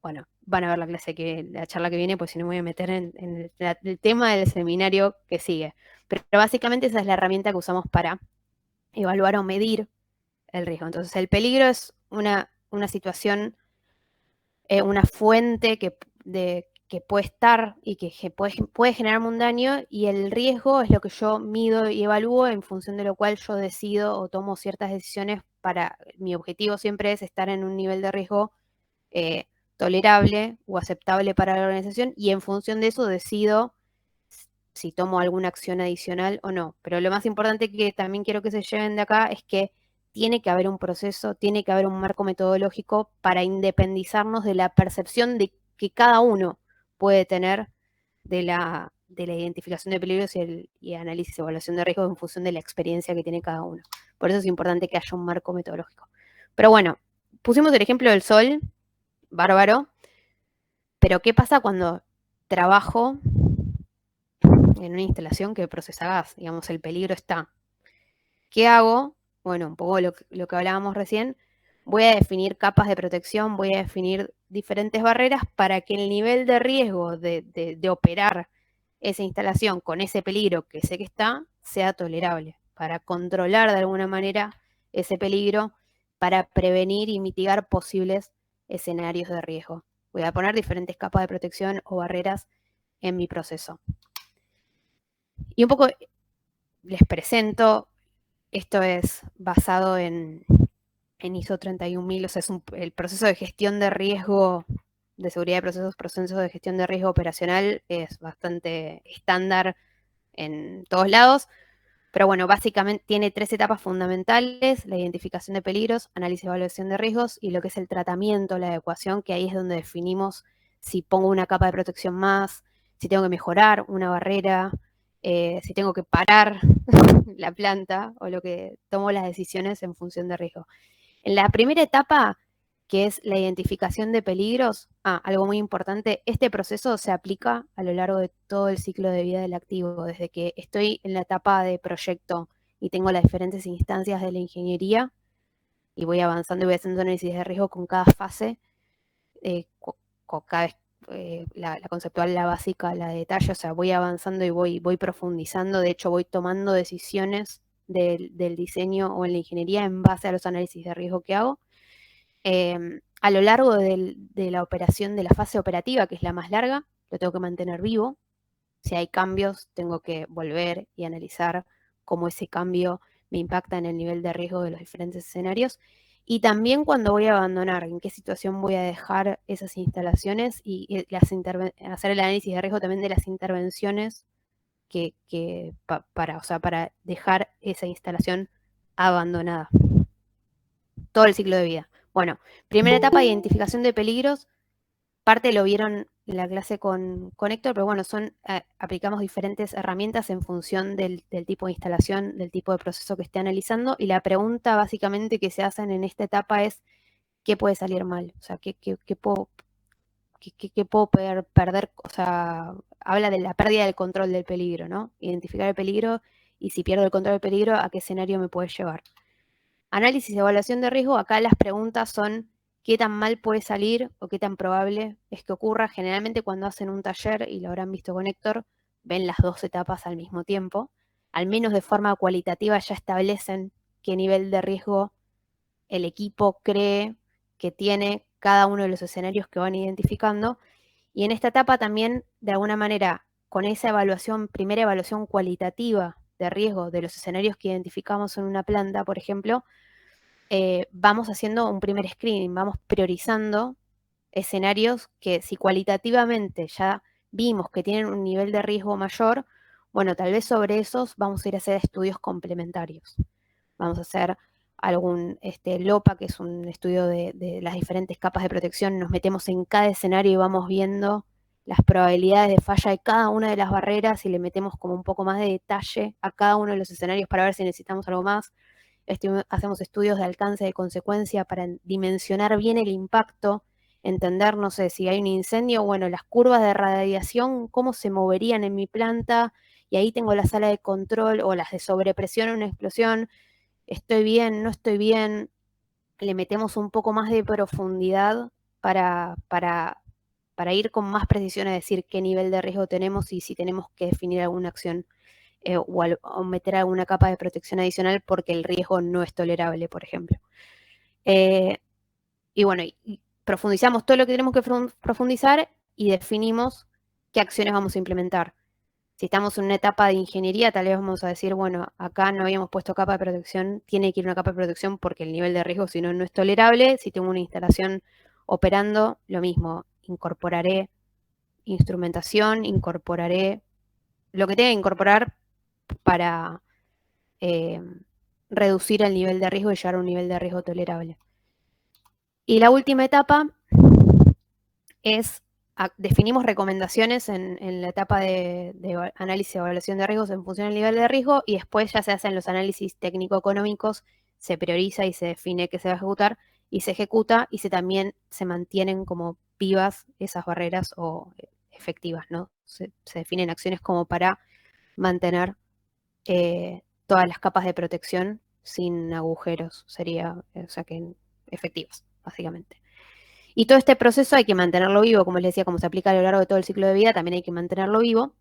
bueno, van a ver la charla que viene, pues si no me voy a meter en el tema del seminario que sigue. Pero básicamente esa es la herramienta que usamos para evaluar o medir el riesgo. Entonces, el peligro es una situación, una fuente que puede estar y que puede generarme un daño, y el riesgo es lo que yo mido y evalúo, en función de lo cual yo decido o tomo ciertas decisiones. Mi objetivo siempre es estar en un nivel de riesgo tolerable o aceptable para la organización, y en función de eso decido si tomo alguna acción adicional o no. Pero lo más importante que también quiero que se lleven de acá es que tiene que haber un proceso, tiene que haber un marco metodológico para independizarnos de la percepción de que cada uno puede tener de la identificación de peligros y análisis y evaluación de riesgos en función de la experiencia que tiene cada uno. Por eso es importante que haya un marco metodológico. Pero bueno, pusimos el ejemplo del sol, bárbaro, pero ¿qué pasa cuando trabajo en una instalación que procesa gas? Digamos, el peligro está. ¿Qué hago? Bueno, un poco lo que hablábamos recién. Voy a definir capas de protección, voy a definir diferentes barreras para que el nivel de riesgo de operar esa instalación con ese peligro que sé que está, sea tolerable, para controlar de alguna manera ese peligro, para prevenir y mitigar posibles escenarios de riesgo. Voy a poner diferentes capas de protección o barreras en mi proceso. Y un poco les presento, esto es basado en ISO 31000, o sea, es el proceso de gestión de riesgo, de seguridad de procesos de gestión de riesgo operacional, es bastante estándar en todos lados. Pero bueno, básicamente tiene 3 etapas fundamentales: la identificación de peligros, análisis y evaluación de riesgos, y lo que es el tratamiento, la adecuación, que ahí es donde definimos si pongo una capa de protección más, si tengo que mejorar una barrera, si tengo que parar la planta, o lo que tomo las decisiones en función de riesgo. En la primera etapa que es la identificación de peligros. Algo muy importante, este proceso se aplica a lo largo de todo el ciclo de vida del activo, desde que estoy en la etapa de proyecto y tengo las diferentes instancias de la ingeniería y voy avanzando y voy haciendo análisis de riesgo con cada fase, con cada vez la conceptual, la básica, la de detalle, o sea, voy avanzando y voy profundizando, de hecho voy tomando decisiones del diseño o en la ingeniería en base a los análisis de riesgo que hago. A lo largo de la operación, de la fase operativa, que es la más larga, lo tengo que mantener vivo. Si hay cambios, tengo que volver y analizar cómo ese cambio me impacta en el nivel de riesgo de los diferentes escenarios. Y también cuando voy a abandonar, en qué situación voy a dejar esas instalaciones y hacer el análisis de riesgo también de las intervenciones para dejar esa instalación abandonada. Todo el ciclo de vida. Bueno, primera etapa, identificación de peligros. Parte lo vieron en la clase con Héctor, pero bueno, aplicamos diferentes herramientas en función del tipo de instalación, del tipo de proceso que esté analizando, y la pregunta básicamente que se hacen en esta etapa es ¿qué puede salir mal? O sea, ¿qué puedo perder? O sea, habla de la pérdida del control del peligro, ¿no? Identificar el peligro y si pierdo el control del peligro, ¿a qué escenario me puede llevar? Análisis y evaluación de riesgo, acá las preguntas son qué tan mal puede salir o qué tan probable es que ocurra. Generalmente cuando hacen un taller, y lo habrán visto con Héctor, ven las dos etapas al mismo tiempo. Al menos de forma cualitativa ya establecen qué nivel de riesgo el equipo cree que tiene cada uno de los escenarios que van identificando. Y en esta etapa también, de alguna manera, con esa primera evaluación cualitativa de riesgo de los escenarios que identificamos en una planta, por ejemplo, vamos haciendo un primer screening, vamos priorizando escenarios que si cualitativamente ya vimos que tienen un nivel de riesgo mayor, bueno, tal vez sobre esos vamos a ir a hacer estudios complementarios. Vamos a hacer algún LOPA, que es un estudio de las diferentes capas de protección, nos metemos en cada escenario y vamos viendo las probabilidades de falla de cada una de las barreras y le metemos como un poco más de detalle a cada uno de los escenarios para ver si necesitamos algo más. Hacemos estudios de alcance de consecuencia para dimensionar bien el impacto, entender, no sé, si hay un incendio, bueno, las curvas de radiación, cómo se moverían en mi planta, y ahí tengo la sala de control o las de sobrepresión en una explosión, estoy bien, no estoy bien, le metemos un poco más de profundidad para ir con más precisión a decir qué nivel de riesgo tenemos y si tenemos que definir alguna acción o meter alguna capa de protección adicional porque el riesgo no es tolerable, por ejemplo. Y bueno, y profundizamos todo lo que tenemos que profundizar y definimos qué acciones vamos a implementar. Si estamos en una etapa de ingeniería, tal vez vamos a decir, bueno, acá no habíamos puesto capa de protección, tiene que ir una capa de protección porque el nivel de riesgo, si no, no es tolerable. Si tengo una instalación operando, lo mismo, incorporaré instrumentación, incorporaré lo que tenga que incorporar para reducir el nivel de riesgo y llegar a un nivel de riesgo tolerable. Y la última etapa es, definimos recomendaciones en la etapa de análisis y evaluación de riesgos en función del nivel de riesgo y después ya se hacen los análisis técnico-económicos, se prioriza y se define qué se va a ejecutar y se ejecuta y también se mantienen como vivas esas barreras o efectivas, ¿no? Se definen acciones como para mantener todas las capas de protección sin agujeros, o sea que efectivas, básicamente. Y todo este proceso hay que mantenerlo vivo, como les decía, como se aplica a lo largo de todo el ciclo de vida, también hay que mantenerlo vivo.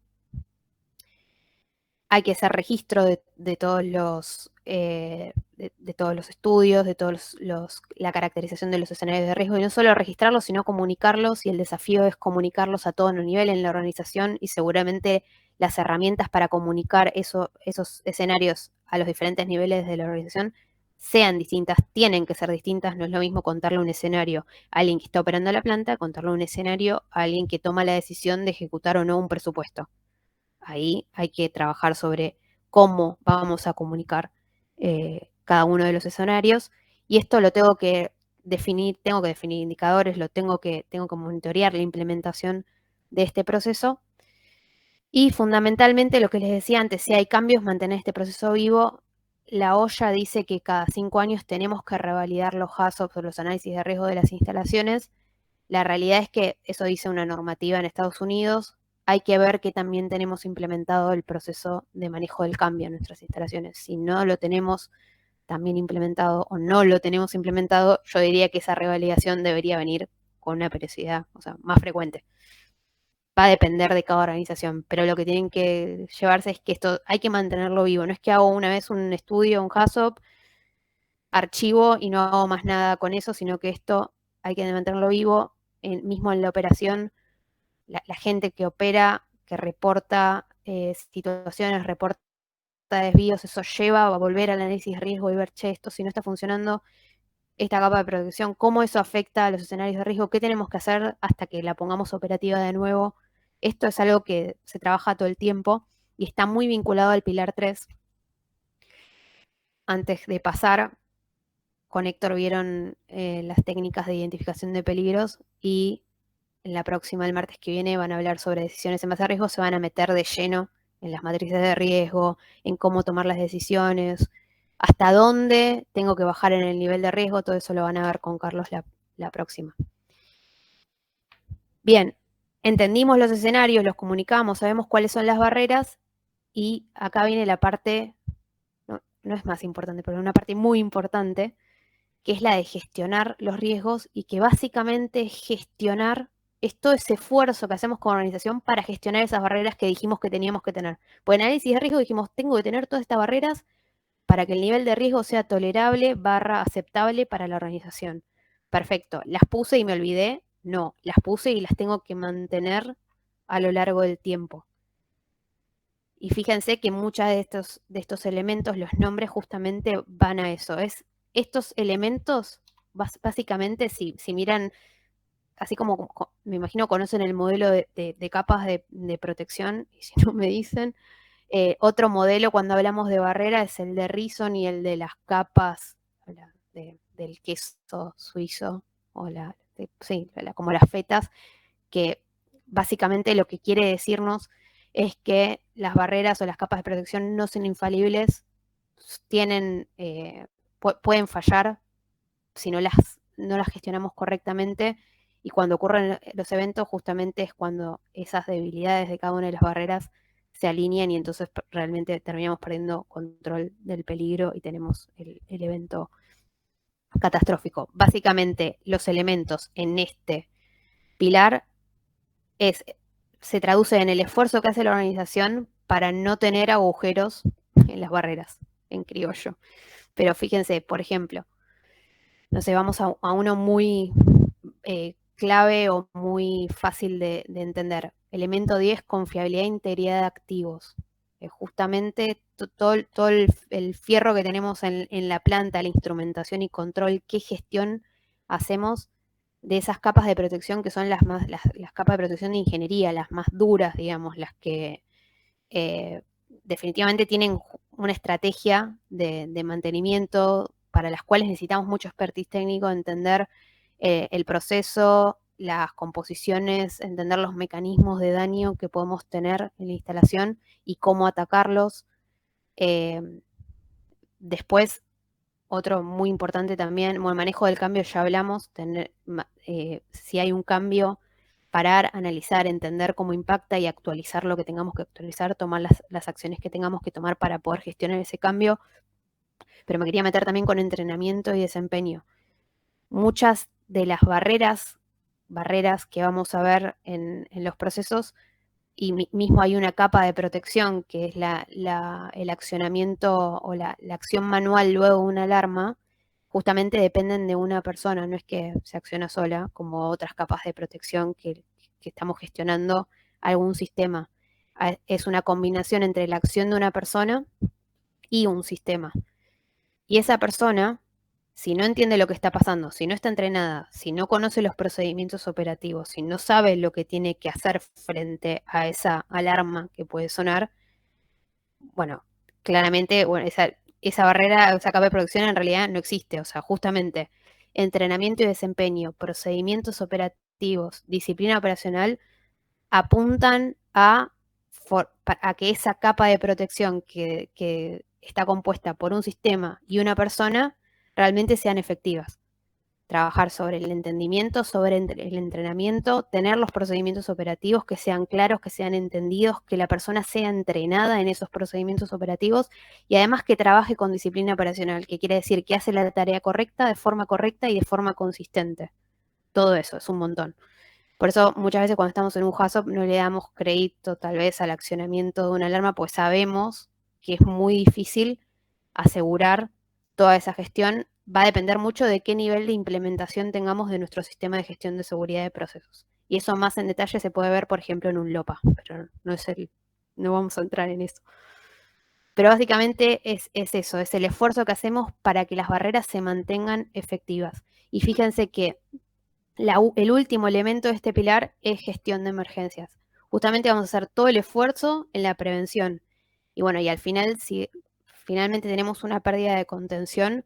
Hay que hacer registro de todos los estudios, de la caracterización de los escenarios de riesgo, y no solo registrarlos, sino comunicarlos, y el desafío es comunicarlos a todos los niveles en la organización, y seguramente las herramientas para comunicar esos escenarios a los diferentes niveles de la organización sean distintas, tienen que ser distintas. No es lo mismo contarle un escenario a alguien que está operando la planta, contarle un escenario a alguien que toma la decisión de ejecutar o no un presupuesto. Ahí hay que trabajar sobre cómo vamos a comunicar cada uno de los escenarios, y esto lo tengo que definir indicadores, tengo que monitorear la implementación de este proceso. Y fundamentalmente lo que les decía antes, si hay cambios, mantener este proceso vivo la OSHA dice que cada 5 años tenemos que revalidar los HACCPs o los análisis de riesgo de las instalaciones. La realidad es que eso dice una normativa en Estados Unidos. Hay que ver que también tenemos implementado el proceso de manejo del cambio en nuestras instalaciones. Si no lo tenemos también implementado o no lo tenemos implementado, yo diría que esa revalidación debería venir con una periodicidad, o sea, más frecuente. Va a depender de cada organización, pero lo que tienen que llevarse es que esto hay que mantenerlo vivo. No es que hago una vez un estudio, un HACCP, archivo y no hago más nada con eso, sino que esto hay que mantenerlo vivo, mismo en la operación. La gente que opera, que reporta situaciones, reporta desvíos, eso lleva a volver al análisis de riesgo y ver, che, esto si no está funcionando, esta capa de protección, cómo eso afecta a los escenarios de riesgo, qué tenemos que hacer hasta que la pongamos operativa de nuevo. Esto es algo que se trabaja todo el tiempo y está muy vinculado al pilar 3. Antes de pasar, con Héctor vieron las técnicas de identificación de peligros y en la próxima, el martes que viene, van a hablar sobre decisiones en base a riesgo, se van a meter de lleno en las matrices de riesgo, en cómo tomar las decisiones, hasta dónde tengo que bajar en el nivel de riesgo, todo eso lo van a ver con Carlos la próxima. Bien, entendimos los escenarios, los comunicamos, sabemos cuáles son las barreras y acá viene la parte, no es más importante, pero una parte muy importante, que es la de gestionar los riesgos y que básicamente gestionar es todo ese esfuerzo que hacemos como organización para gestionar esas barreras que dijimos que teníamos que tener. Por análisis de riesgo dijimos, tengo que tener todas estas barreras para que el nivel de riesgo sea tolerable / aceptable para la organización. Perfecto, ¿las puse y me olvidé? No, las puse y las tengo que mantener a lo largo del tiempo. Y fíjense que muchos de estos elementos, los nombres justamente van a eso. Estos elementos, básicamente, si miran, así como me imagino conocen el modelo de capas de protección, y si no me dicen, otro modelo cuando hablamos de barrera es el de Rison y el de las capas del queso suizo, o como las fetas, que básicamente lo que quiere decirnos es que las barreras o las capas de protección no son infalibles, pueden fallar si no las gestionamos correctamente, y cuando ocurren los eventos justamente es cuando esas debilidades de cada una de las barreras se alinean y entonces realmente terminamos perdiendo control del peligro y tenemos el evento catastrófico. Básicamente los elementos en este pilar se traduce en el esfuerzo que hace la organización para no tener agujeros en las barreras, en criollo. Pero fíjense, por ejemplo, no sé, vamos a uno muy clave o muy fácil de entender. Elemento 10, confiabilidad e integridad de activos. Justamente todo el fierro que tenemos en la planta, la instrumentación y control, qué gestión hacemos de esas capas de protección que son las capas de protección de ingeniería, las más duras, digamos, las que definitivamente tienen una estrategia de mantenimiento para las cuales necesitamos mucho expertise técnico, entender el proceso, las composiciones, entender los mecanismos de daño que podemos tener en la instalación y cómo atacarlos. Después, otro muy importante también, el manejo del cambio, ya hablamos, si hay un cambio, parar, analizar, entender cómo impacta y actualizar lo que tengamos que actualizar, tomar las acciones que tengamos que tomar para poder gestionar ese cambio. Pero me quería meter también con entrenamiento y desempeño. Muchas de las barreras que vamos a ver en los procesos, y mismo hay una capa de protección que es el accionamiento o la acción manual luego de una alarma, justamente dependen de una persona, no es que se acciona sola, como otras capas de protección que estamos gestionando algún sistema. Es una combinación entre la acción de una persona y un sistema. Y esa persona, si no entiende lo que está pasando, si no está entrenada, si no conoce los procedimientos operativos, si no sabe lo que tiene que hacer frente a esa alarma que puede sonar, bueno, claramente, bueno, esa barrera, esa capa de protección en realidad no existe. O sea, justamente entrenamiento y desempeño, procedimientos operativos, disciplina operacional, apuntan a que esa capa de protección que está compuesta por un sistema y una persona realmente sean efectivas. Trabajar sobre el entendimiento, sobre el entrenamiento, tener los procedimientos operativos que sean claros, que sean entendidos, que la persona sea entrenada en esos procedimientos operativos y además que trabaje con disciplina operacional, que quiere decir que hace la tarea correcta, de forma correcta y de forma consistente. Todo eso es un montón. Por eso muchas veces cuando estamos en un HACCP no le damos crédito tal vez al accionamiento de una alarma, pues sabemos que es muy difícil asegurar toda esa gestión. Va a depender mucho de qué nivel de implementación tengamos de nuestro sistema de gestión de seguridad de procesos. Y eso más en detalle se puede ver, por ejemplo, en un LOPA, pero no vamos a entrar en eso. Pero básicamente es eso, es el esfuerzo que hacemos para que las barreras se mantengan efectivas. Y fíjense que el último elemento de este pilar es gestión de emergencias. Justamente vamos a hacer todo el esfuerzo en la prevención. Y bueno, y al final, si finalmente tenemos una pérdida de contención,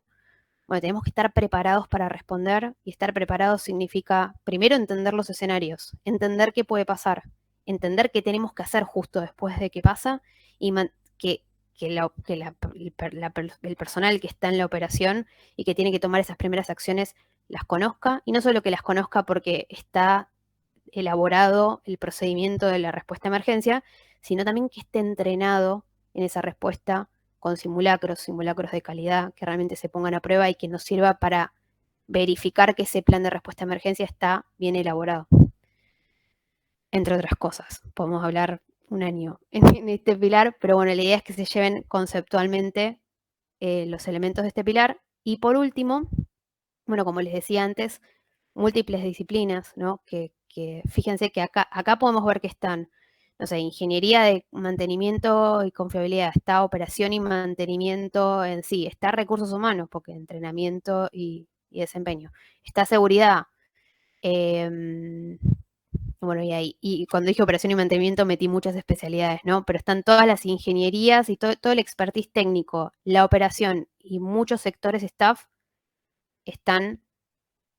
bueno, tenemos que estar preparados para responder, y estar preparados significa primero entender los escenarios, entender qué puede pasar, entender qué tenemos que hacer justo después de que pasa y que el personal que está en la operación y que tiene que tomar esas primeras acciones las conozca, y no solo que las conozca porque está elaborado el procedimiento de la respuesta a emergencia, sino también que esté entrenado en esa respuesta con simulacros de calidad que realmente se pongan a prueba y que nos sirva para verificar que ese plan de respuesta a emergencia está bien elaborado. Entre otras cosas, podemos hablar un año en este pilar, pero bueno, la idea es que se lleven conceptualmente los elementos de este pilar. Y por último, bueno, como les decía antes, múltiples disciplinas, ¿no? Que fíjense que acá podemos ver que están, no sé, ingeniería de mantenimiento y confiabilidad, está operación y mantenimiento en sí, está recursos humanos, porque entrenamiento y desempeño, está seguridad, bueno, y cuando dije operación y mantenimiento metí muchas especialidades, ¿no? Pero están todas las ingenierías y todo el expertise técnico, la operación y muchos sectores staff están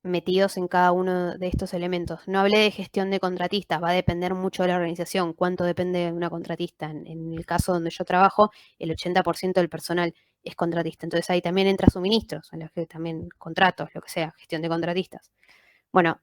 metidos en cada uno de estos elementos. No hablé de gestión de contratistas, va a depender mucho de la organización, cuánto depende de una contratista. En el caso donde yo trabajo, el 80% del personal es contratista. Entonces ahí también entra suministros, en los que también contratos, lo que sea, gestión de contratistas. Bueno,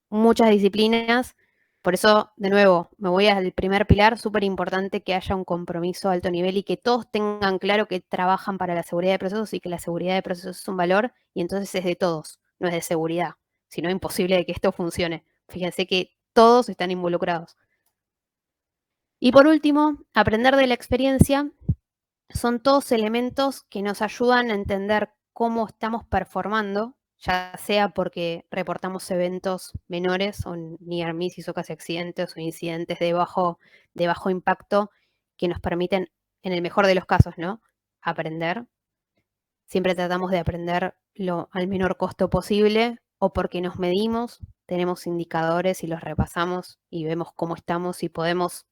muchas disciplinas. Por eso, de nuevo, me voy al primer pilar, súper importante que haya un compromiso a alto nivel y que todos tengan claro que trabajan para la seguridad de procesos y que la seguridad de procesos es un valor y entonces es de todos, no es de seguridad. Si no, es imposible de que esto funcione. Fíjense que todos están involucrados. Y por último, aprender de la experiencia son todos elementos que nos ayudan a entender cómo estamos performando, ya sea porque reportamos eventos menores o near misses o casi accidentes o incidentes de bajo impacto que nos permiten, en el mejor de los casos, ¿no? Aprender. Siempre tratamos de aprender al menor costo posible, o porque nos medimos, tenemos indicadores y los repasamos y vemos cómo estamos y podemos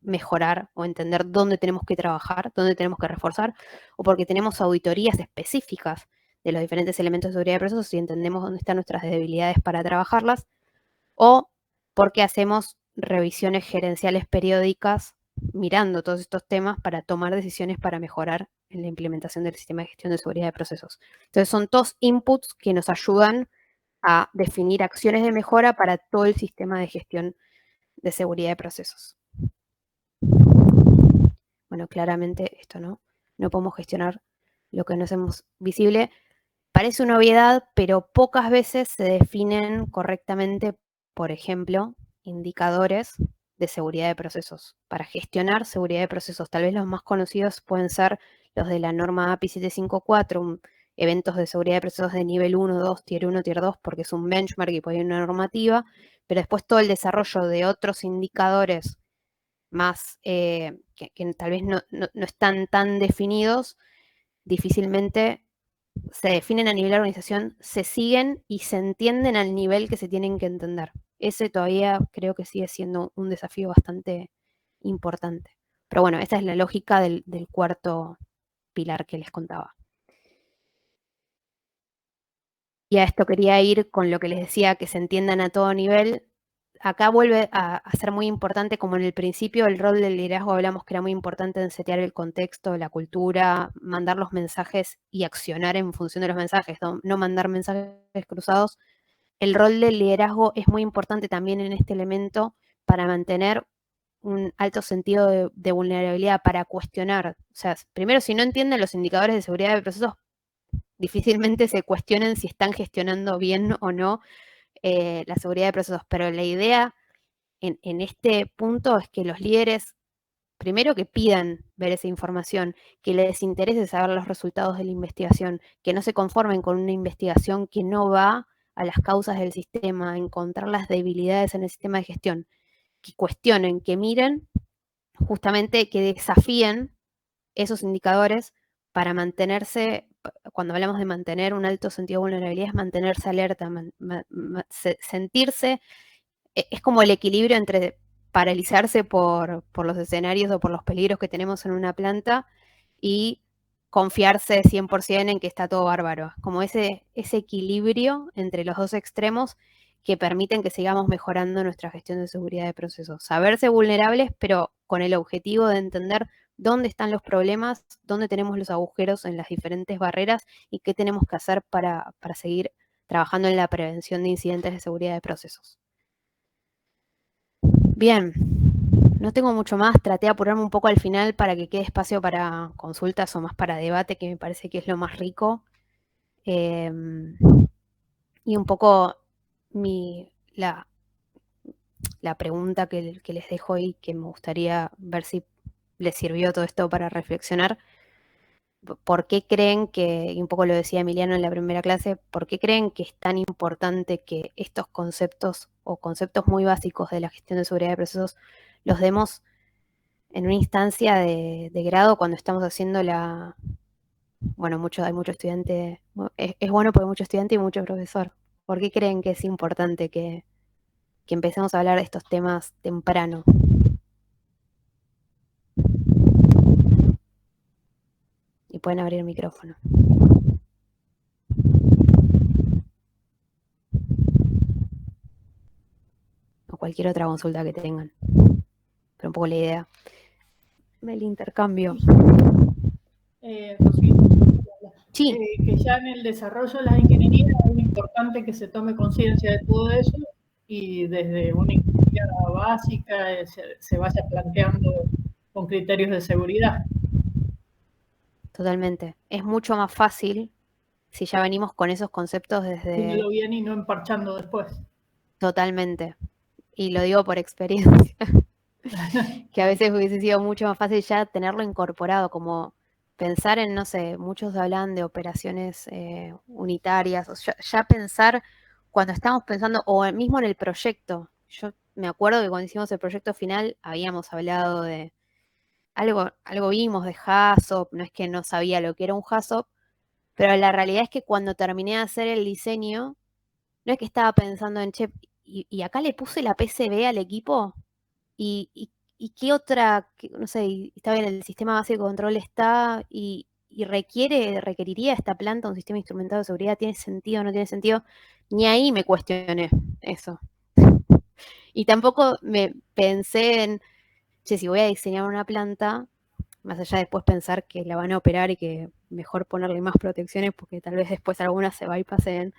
mejorar o entender dónde tenemos que trabajar, dónde tenemos que reforzar, o porque tenemos auditorías específicas de los diferentes elementos de seguridad de procesos y entendemos dónde están nuestras debilidades para trabajarlas, o porque hacemos revisiones gerenciales periódicas mirando todos estos temas para tomar decisiones para mejorar en la implementación del sistema de gestión de seguridad de procesos. Entonces son todos inputs que nos ayudan a definir acciones de mejora para todo el sistema de gestión de seguridad de procesos. Bueno, claramente esto no podemos gestionar lo que no hacemos visible. Parece una obviedad, pero pocas veces se definen correctamente, por ejemplo, indicadores de seguridad de procesos. Para gestionar seguridad de procesos, tal vez los más conocidos pueden ser los de la norma API 754, eventos de seguridad de procesos de nivel 1, 2, tier 1, tier 2, porque es un benchmark y puede ir una normativa, pero después todo el desarrollo de otros indicadores más que tal vez no están tan definidos, difícilmente se definen a nivel de organización, se siguen y se entienden al nivel que se tienen que entender. Ese todavía creo que sigue siendo un desafío bastante importante. Pero bueno, esa es la lógica del cuarto pilar que les contaba. Y a esto quería ir con lo que les decía, que se entiendan a todo nivel. acá vuelve a ser muy importante, como en el principio el rol del liderazgo hablamos que era muy importante en setear el contexto, la cultura, mandar los mensajes y accionar en función de los mensajes, no mandar mensajes cruzados. El rol del liderazgo es muy importante también en este elemento para mantener un alto sentido de vulnerabilidad, para cuestionar. O sea, primero, si no entienden los indicadores de seguridad de procesos, difícilmente se cuestionen si están gestionando bien o no la seguridad de procesos. Pero la idea en este punto es que los líderes, primero que pidan ver esa información, que les interese saber los resultados de la investigación, que no se conformen con una investigación que no va a las causas del sistema, a encontrar las debilidades en el sistema de gestión, que cuestionen, que miren, justamente que desafíen esos indicadores para mantenerse, cuando hablamos de mantener un alto sentido de vulnerabilidad, es mantenerse alerta, sentirse, es como el equilibrio entre paralizarse por los escenarios o por los peligros que tenemos en una planta y confiarse 100% en que está todo bárbaro. Como ese equilibrio entre los dos extremos que permiten que sigamos mejorando nuestra gestión de seguridad de procesos. Saberse vulnerables, pero con el objetivo de entender dónde están los problemas, dónde tenemos los agujeros en las diferentes barreras y qué tenemos que hacer para seguir trabajando en la prevención de incidentes de seguridad de procesos. Bien, no tengo mucho más, traté de apurarme un poco al final para que quede espacio para consultas o más para debate, que me parece que es lo más rico. Y un poco la pregunta que les dejo y que me gustaría ver si les sirvió todo esto para reflexionar. ¿Por qué creen que, y un poco lo decía Emiliano en la primera clase, por qué creen que es tan importante que estos conceptos o conceptos muy básicos de la gestión de seguridad de procesos los demos en una instancia de grado cuando estamos haciendo bueno, hay mucho estudiante, es bueno porque hay mucho estudiante y mucho profesor? ¿Por qué creen que es importante que empecemos a hablar de estos temas temprano? Y pueden abrir el micrófono. O cualquier otra consulta que tengan. Pero un poco la idea del intercambio. Rocío, Sí. que ya en el desarrollo de las ingenierías es importante que se tome conciencia de todo eso y desde una ingeniería básica se vaya planteando con criterios de seguridad. Totalmente. Es mucho más fácil si ya venimos con esos conceptos desde... Dímelo bien y no emparchando después. Totalmente. Y lo digo por experiencia. Que a veces hubiese sido mucho más fácil ya tenerlo incorporado, como pensar en, no sé, muchos hablan de operaciones unitarias, o ya pensar cuando estamos pensando, o mismo en el proyecto. Yo me acuerdo que cuando hicimos el proyecto final habíamos hablado de algo vimos de HACCP, no es que no sabía lo que era un HACCP, pero la realidad es que cuando terminé de hacer el diseño, no es que estaba pensando en, che, y acá le puse la PCB al equipo, y qué otra, no sé, está bien, el sistema base de control está, y requeriría esta planta un sistema instrumentado de seguridad, ¿tiene sentido o no tiene sentido? Ni ahí me cuestioné eso. Y tampoco me pensé en, che, si voy a diseñar una planta, más allá de después pensar que la van a operar y que mejor ponerle más protecciones porque tal vez después algunas se bypassen,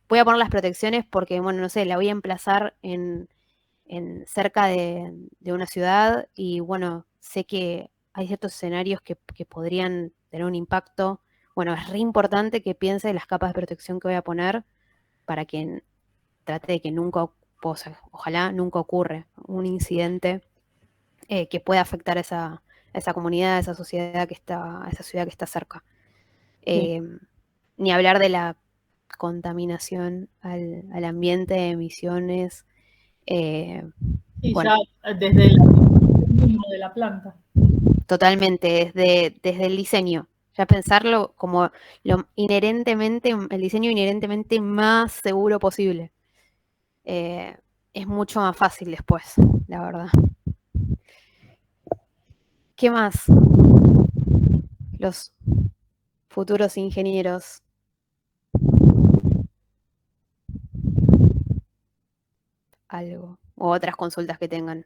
voy a poner las protecciones porque, bueno, no sé, la voy a emplazar en cerca de una ciudad y, bueno, sé que hay ciertos escenarios que podrían tener un impacto. Bueno, es re importante que piense las capas de protección que voy a poner para que trate de que nunca, ojalá nunca ocurra un incidente que pueda afectar a esa comunidad, a esa sociedad a esa ciudad que está cerca. Ni hablar de la contaminación al ambiente, de emisiones. Y bueno, ya desde el mismo de la planta. Totalmente, desde el diseño. Ya pensarlo como el diseño inherentemente más seguro posible. Es mucho más fácil después, la verdad. ¿Qué más? Los futuros ingenieros. algo o otras consultas que tengan.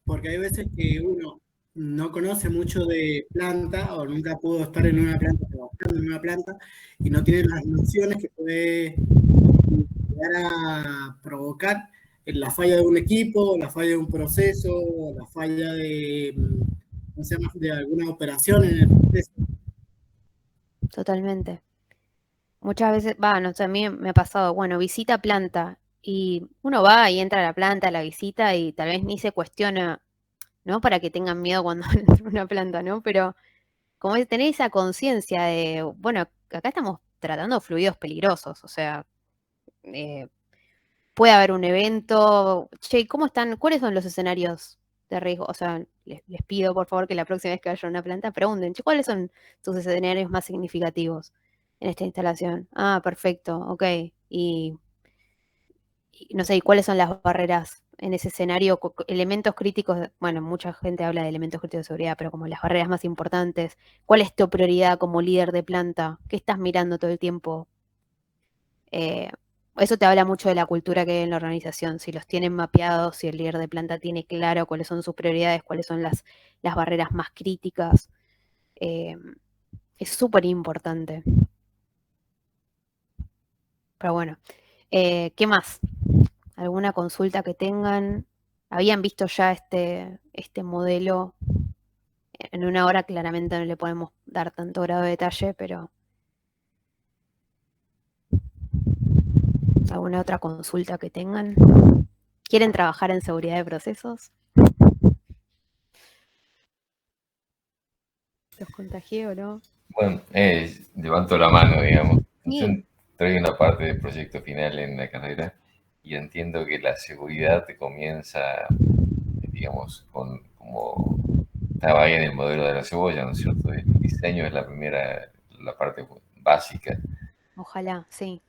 Porque hay veces que uno no conoce mucho de planta o nunca pudo estar en una planta, trabajando en una planta, y no tiene las nociones que puede llegar a provocar la falla de un equipo, la falla de un proceso, la falla de, no sé, de alguna operación en el proceso. Totalmente. Muchas veces, no sé, a mí me ha pasado, bueno, visita planta y uno va y entra a la planta, a la visita y tal vez ni se cuestiona, ¿no? Para que tengan miedo cuando entra a una planta, ¿no? Pero como es tener esa conciencia de, bueno, acá estamos tratando fluidos peligrosos, o sea, puede haber un evento, che, ¿cómo están? ¿Cuáles son los escenarios de riesgo? O sea, les pido por favor que la próxima vez que vayan a una planta pregunten, che, ¿cuáles son sus escenarios más significativos en esta instalación? Ah, perfecto, ok. Y no sé, ¿y cuáles son las barreras en ese escenario? Elementos críticos, bueno, mucha gente habla de elementos críticos de seguridad, pero como las barreras más importantes, ¿cuál es tu prioridad como líder de planta? ¿Qué estás mirando todo el tiempo? Eso te habla mucho de la cultura que hay en la organización, si los tienen mapeados, si el líder de planta tiene claro cuáles son sus prioridades, cuáles son las barreras más críticas. Es súper importante. Pero bueno, ¿qué más? ¿Alguna consulta que tengan? ¿Habían visto ya este modelo? En una hora claramente no le podemos dar tanto grado de detalle, pero ¿alguna otra consulta que tengan? ¿Quieren trabajar en seguridad de procesos? ¿Los contagié o no? Bueno, levanto la mano, digamos. Sí. Yo traigo una parte del proyecto final en la carrera y entiendo que la seguridad comienza, digamos, como estaba ahí en el modelo de la cebolla, ¿no es cierto? El diseño es la parte básica. Ojalá, sí.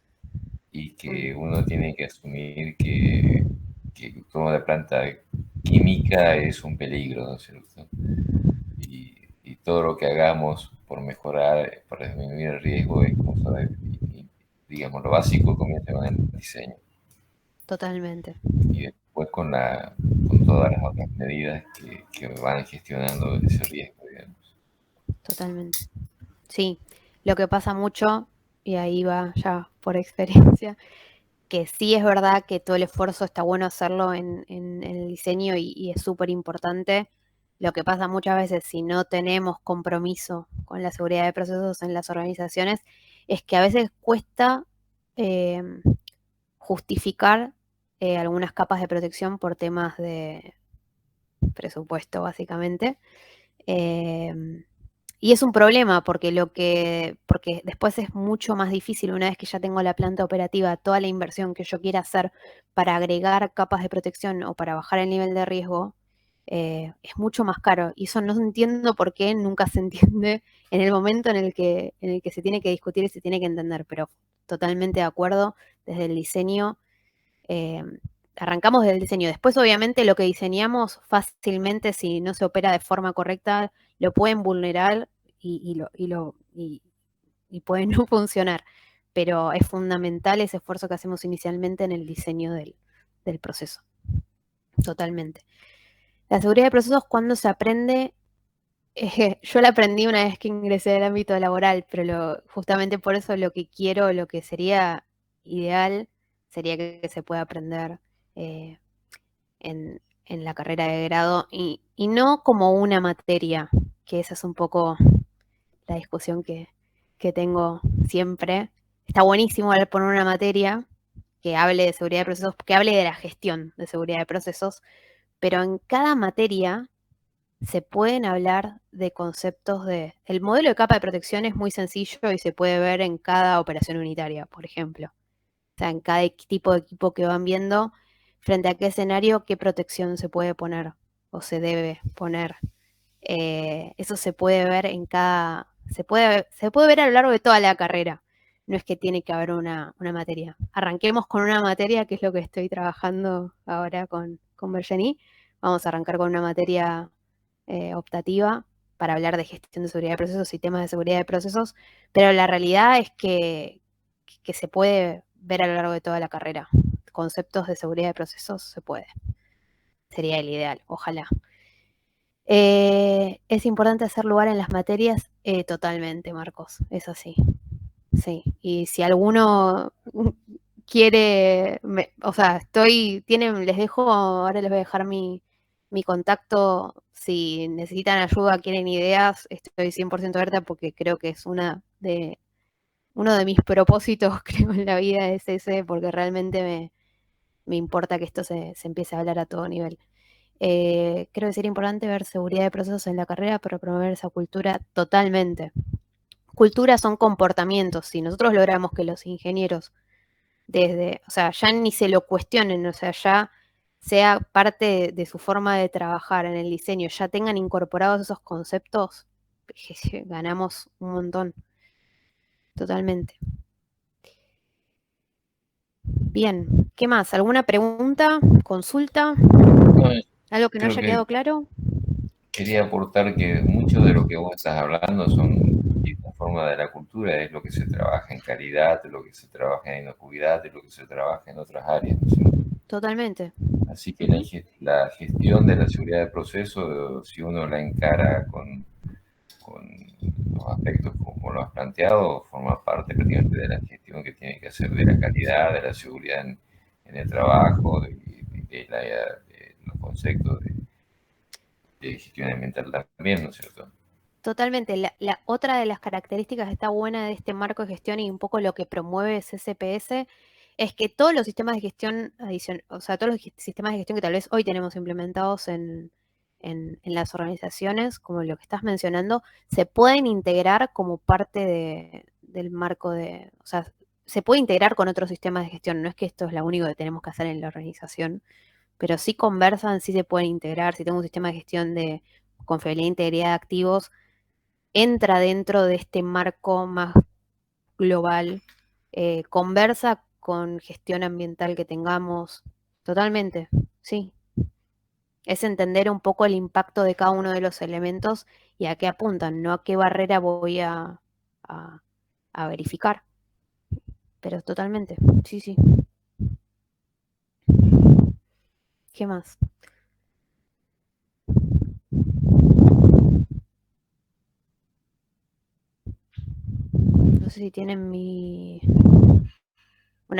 Y que uno tiene que asumir que toda la planta química es un peligro, ¿no es cierto? Y todo lo que hagamos por mejorar, para disminuir el riesgo, es cosa de, digamos, lo básico comienza con el diseño. Totalmente. Y después con todas las otras medidas que van gestionando ese riesgo, digamos. Totalmente. Sí, lo que pasa mucho, y ahí va ya por experiencia, que sí es verdad que todo el esfuerzo está bueno hacerlo en el diseño y es súper importante. Lo que pasa muchas veces si no tenemos compromiso con la seguridad de procesos en las organizaciones es que a veces cuesta justificar algunas capas de protección por temas de presupuesto, básicamente. Y es un problema porque porque después es mucho más difícil una vez que ya tengo la planta operativa, toda la inversión que yo quiera hacer para agregar capas de protección o para bajar el nivel de riesgo, es mucho más caro. Y eso no entiendo por qué nunca se entiende en el momento en el que se tiene que discutir y se tiene que entender, pero totalmente de acuerdo desde el diseño. Arrancamos desde el diseño. Después, obviamente, lo que diseñamos fácilmente, si no se opera de forma correcta, lo pueden vulnerar y puede no funcionar. Pero es fundamental ese esfuerzo que hacemos inicialmente en el diseño del proceso. Totalmente. La seguridad de procesos, ¿cuándo se aprende? Yo la aprendí una vez que ingresé al ámbito laboral, pero justamente por eso lo que quiero, lo que sería ideal, sería que se pueda aprender en la carrera de grado y no como una materia, que esa es un poco la discusión que tengo siempre. Está buenísimo poner una materia que hable de seguridad de procesos, que hable de la gestión de seguridad de procesos, pero en cada materia se pueden hablar de conceptos el modelo de capa de protección es muy sencillo y se puede ver en cada operación unitaria, por ejemplo. O sea, en cada tipo de equipo que van viendo, frente a qué escenario, qué protección se puede poner o se debe poner. Eso se puede ver se puede ver a lo largo de toda la carrera. No es que tiene que haber una materia. Arranquemos con una materia, que es lo que estoy trabajando ahora con Virginie. Vamos a arrancar con una materia optativa para hablar de gestión de seguridad de procesos y temas de seguridad de procesos, pero la realidad es que se puede ver a lo largo de toda la carrera conceptos de seguridad de procesos se puede. Sería el ideal, ojalá. ¿Es importante hacer lugar en las materias? Totalmente, Marcos, es así. Sí, y si alguno quiere, les dejo, ahora les voy a dejar mi contacto, si necesitan ayuda, quieren ideas, estoy 100% abierta porque creo que es uno de mis propósitos, creo, en la vida es ese, porque realmente me importa que esto se empiece a hablar a todo nivel. Creo que sería importante ver seguridad de procesos en la carrera para promover esa cultura totalmente. Cultura son comportamientos. Si nosotros logramos que los ingenieros ya ni se lo cuestionen, ya sea parte de su forma de trabajar en el diseño, ya tengan incorporados esos conceptos, ganamos un montón. Totalmente. Bien, ¿qué más? ¿Alguna pregunta? ¿Consulta? No, ¿Algo que no creo haya que quedado claro? quería aportar que mucho de lo que vos estás hablando son la forma de la cultura, es lo que se trabaja en calidad, es lo que se trabaja en inocuidad, es lo que se trabaja en otras áreas, ¿no es cierto? Totalmente. Así que la gestión de la seguridad de proceso, si uno la encara con los aspectos como lo has planteado, forma parte prácticamente de la gestión que tiene que hacer de la calidad, de la seguridad en el trabajo, de los conceptos de gestión ambiental también, ¿no es cierto? Totalmente. La otra de las características que está buena de este marco de gestión y un poco lo que promueve CCPS es que todos los sistemas de gestión todos los sistemas de gestión que tal vez hoy tenemos implementados en las organizaciones, como lo que estás mencionando, se pueden integrar como parte del marco se puede integrar con otros sistemas de gestión. No es que esto es lo único que tenemos que hacer en la organización, pero sí conversan, sí se pueden integrar. Si tengo un sistema de gestión de confiabilidad e integridad de activos, entra dentro de este marco más global, conversa con gestión ambiental que tengamos, totalmente, sí. Es entender un poco el impacto de cada uno de los elementos y a qué apuntan, no a qué barrera voy a verificar. Pero totalmente, sí, sí. ¿Qué más? No sé si tienen Bueno,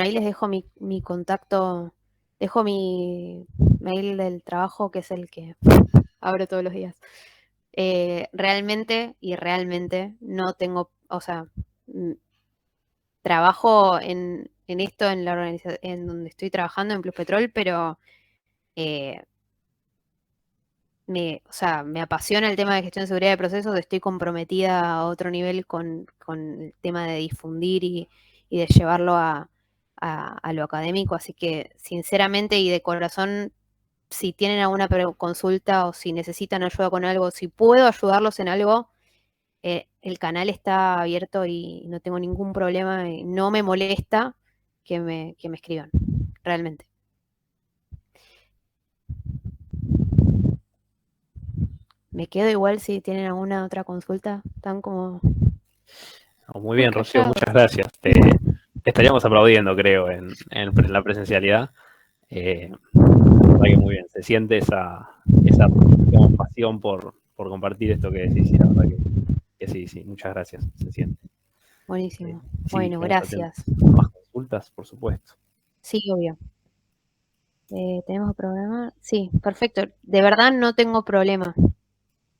ahí les dejo mi contacto, dejo mi mail del trabajo, que es el que abro todos los días. Realmente no tengo, trabajo en esto, en la organización, en donde estoy trabajando, en Plus Petrol, pero me apasiona el tema de gestión de seguridad de procesos, estoy comprometida a otro nivel con el tema de difundir y de llevarlo a lo académico, así que sinceramente y de corazón, si tienen alguna consulta o si necesitan ayuda con algo, si puedo ayudarlos en algo, el canal está abierto y no tengo ningún problema, no me molesta que me escriban, realmente. Me quedo igual si tienen alguna otra consulta, tan como... Muy bien, Rocío, muchas gracias. Te estaríamos aplaudiendo, creo, en la presencialidad. Muy bien, se siente esa digamos, pasión por compartir esto que decís, y la verdad que sí, muchas gracias, se siente. Buenísimo. Sí, bueno, gracias. Más consultas, por supuesto. Sí, obvio. ¿Tenemos problema? Sí, perfecto. De verdad no tengo problema.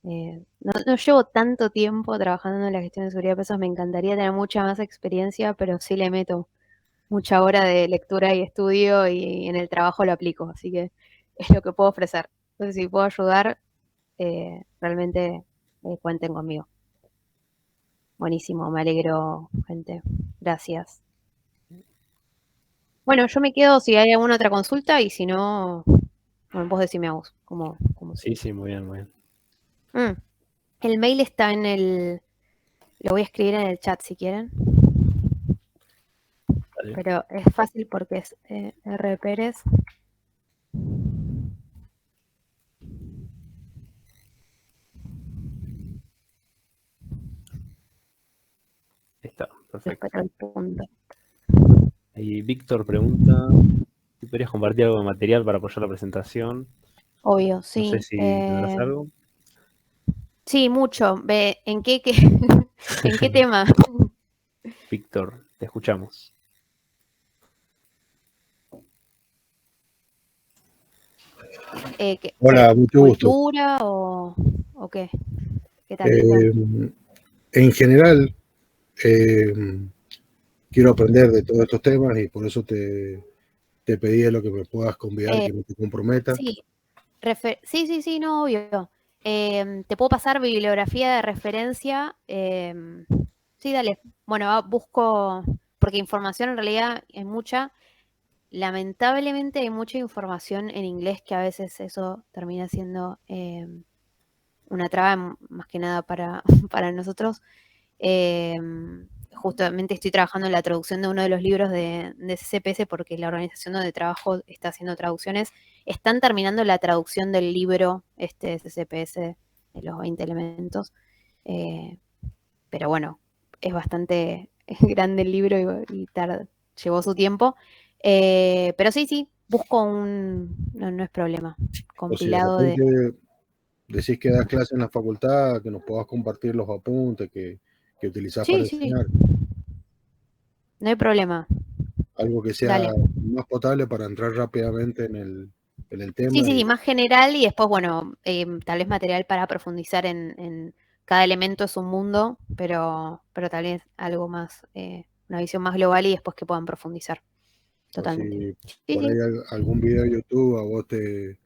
No llevo tanto tiempo trabajando en la gestión de seguridad de procesos, me encantaría tener mucha más experiencia, pero sí le meto mucha hora de lectura y estudio y en el trabajo lo aplico, así que es lo que puedo ofrecer. Entonces, si puedo ayudar, realmente cuenten conmigo. Buenísimo, me alegro, gente. Gracias. Bueno, yo me quedo si hay alguna otra consulta y si no, bueno, vos decime a vos. Sí, muy bien. El mail está lo voy a escribir en el chat si quieren. Vale. Pero es fácil porque es R. Pérez. Está, perfecto. Espero el punto. Y Víctor pregunta, si podrías compartir algo de material para apoyar la presentación. Obvio, No sí. sé si tendrás algo. Sí, mucho. ¿En qué, ¿en qué tema? Víctor, te escuchamos. Hola, mucho gusto. ¿Cultura o qué? ¿Qué tal? ¿Qué tal? En general, quiero aprender de todos estos temas y por eso te pedí lo que me puedas convidar, que no te comprometa. Sí, sí, no, obvio. Te puedo pasar bibliografía de referencia. Sí, dale. Bueno, busco, porque información en realidad hay mucha. Lamentablemente hay mucha información en inglés que a veces eso termina siendo una traba, más que nada para, para nosotros. Justamente estoy trabajando en la traducción de uno de los libros de CCPS porque la organización donde trabajo está haciendo traducciones. Están terminando la traducción del libro de CCPS de los 20 elementos. Pero bueno, es bastante grande el libro y llevó su tiempo. Pero sí, busco no es problema, compilado O si de repente decís que das clases en la facultad, que nos puedas compartir los apuntes que utilizás para enseñar. No hay problema. Algo que sea Dale. más potable para entrar rápidamente en el tema. Sí, más general y después, bueno, tal vez material para profundizar en cada elemento es un mundo, pero tal vez algo más, una visión más global y después que puedan profundizar. Totalmente. Si por ahí algún video de YouTube a vos te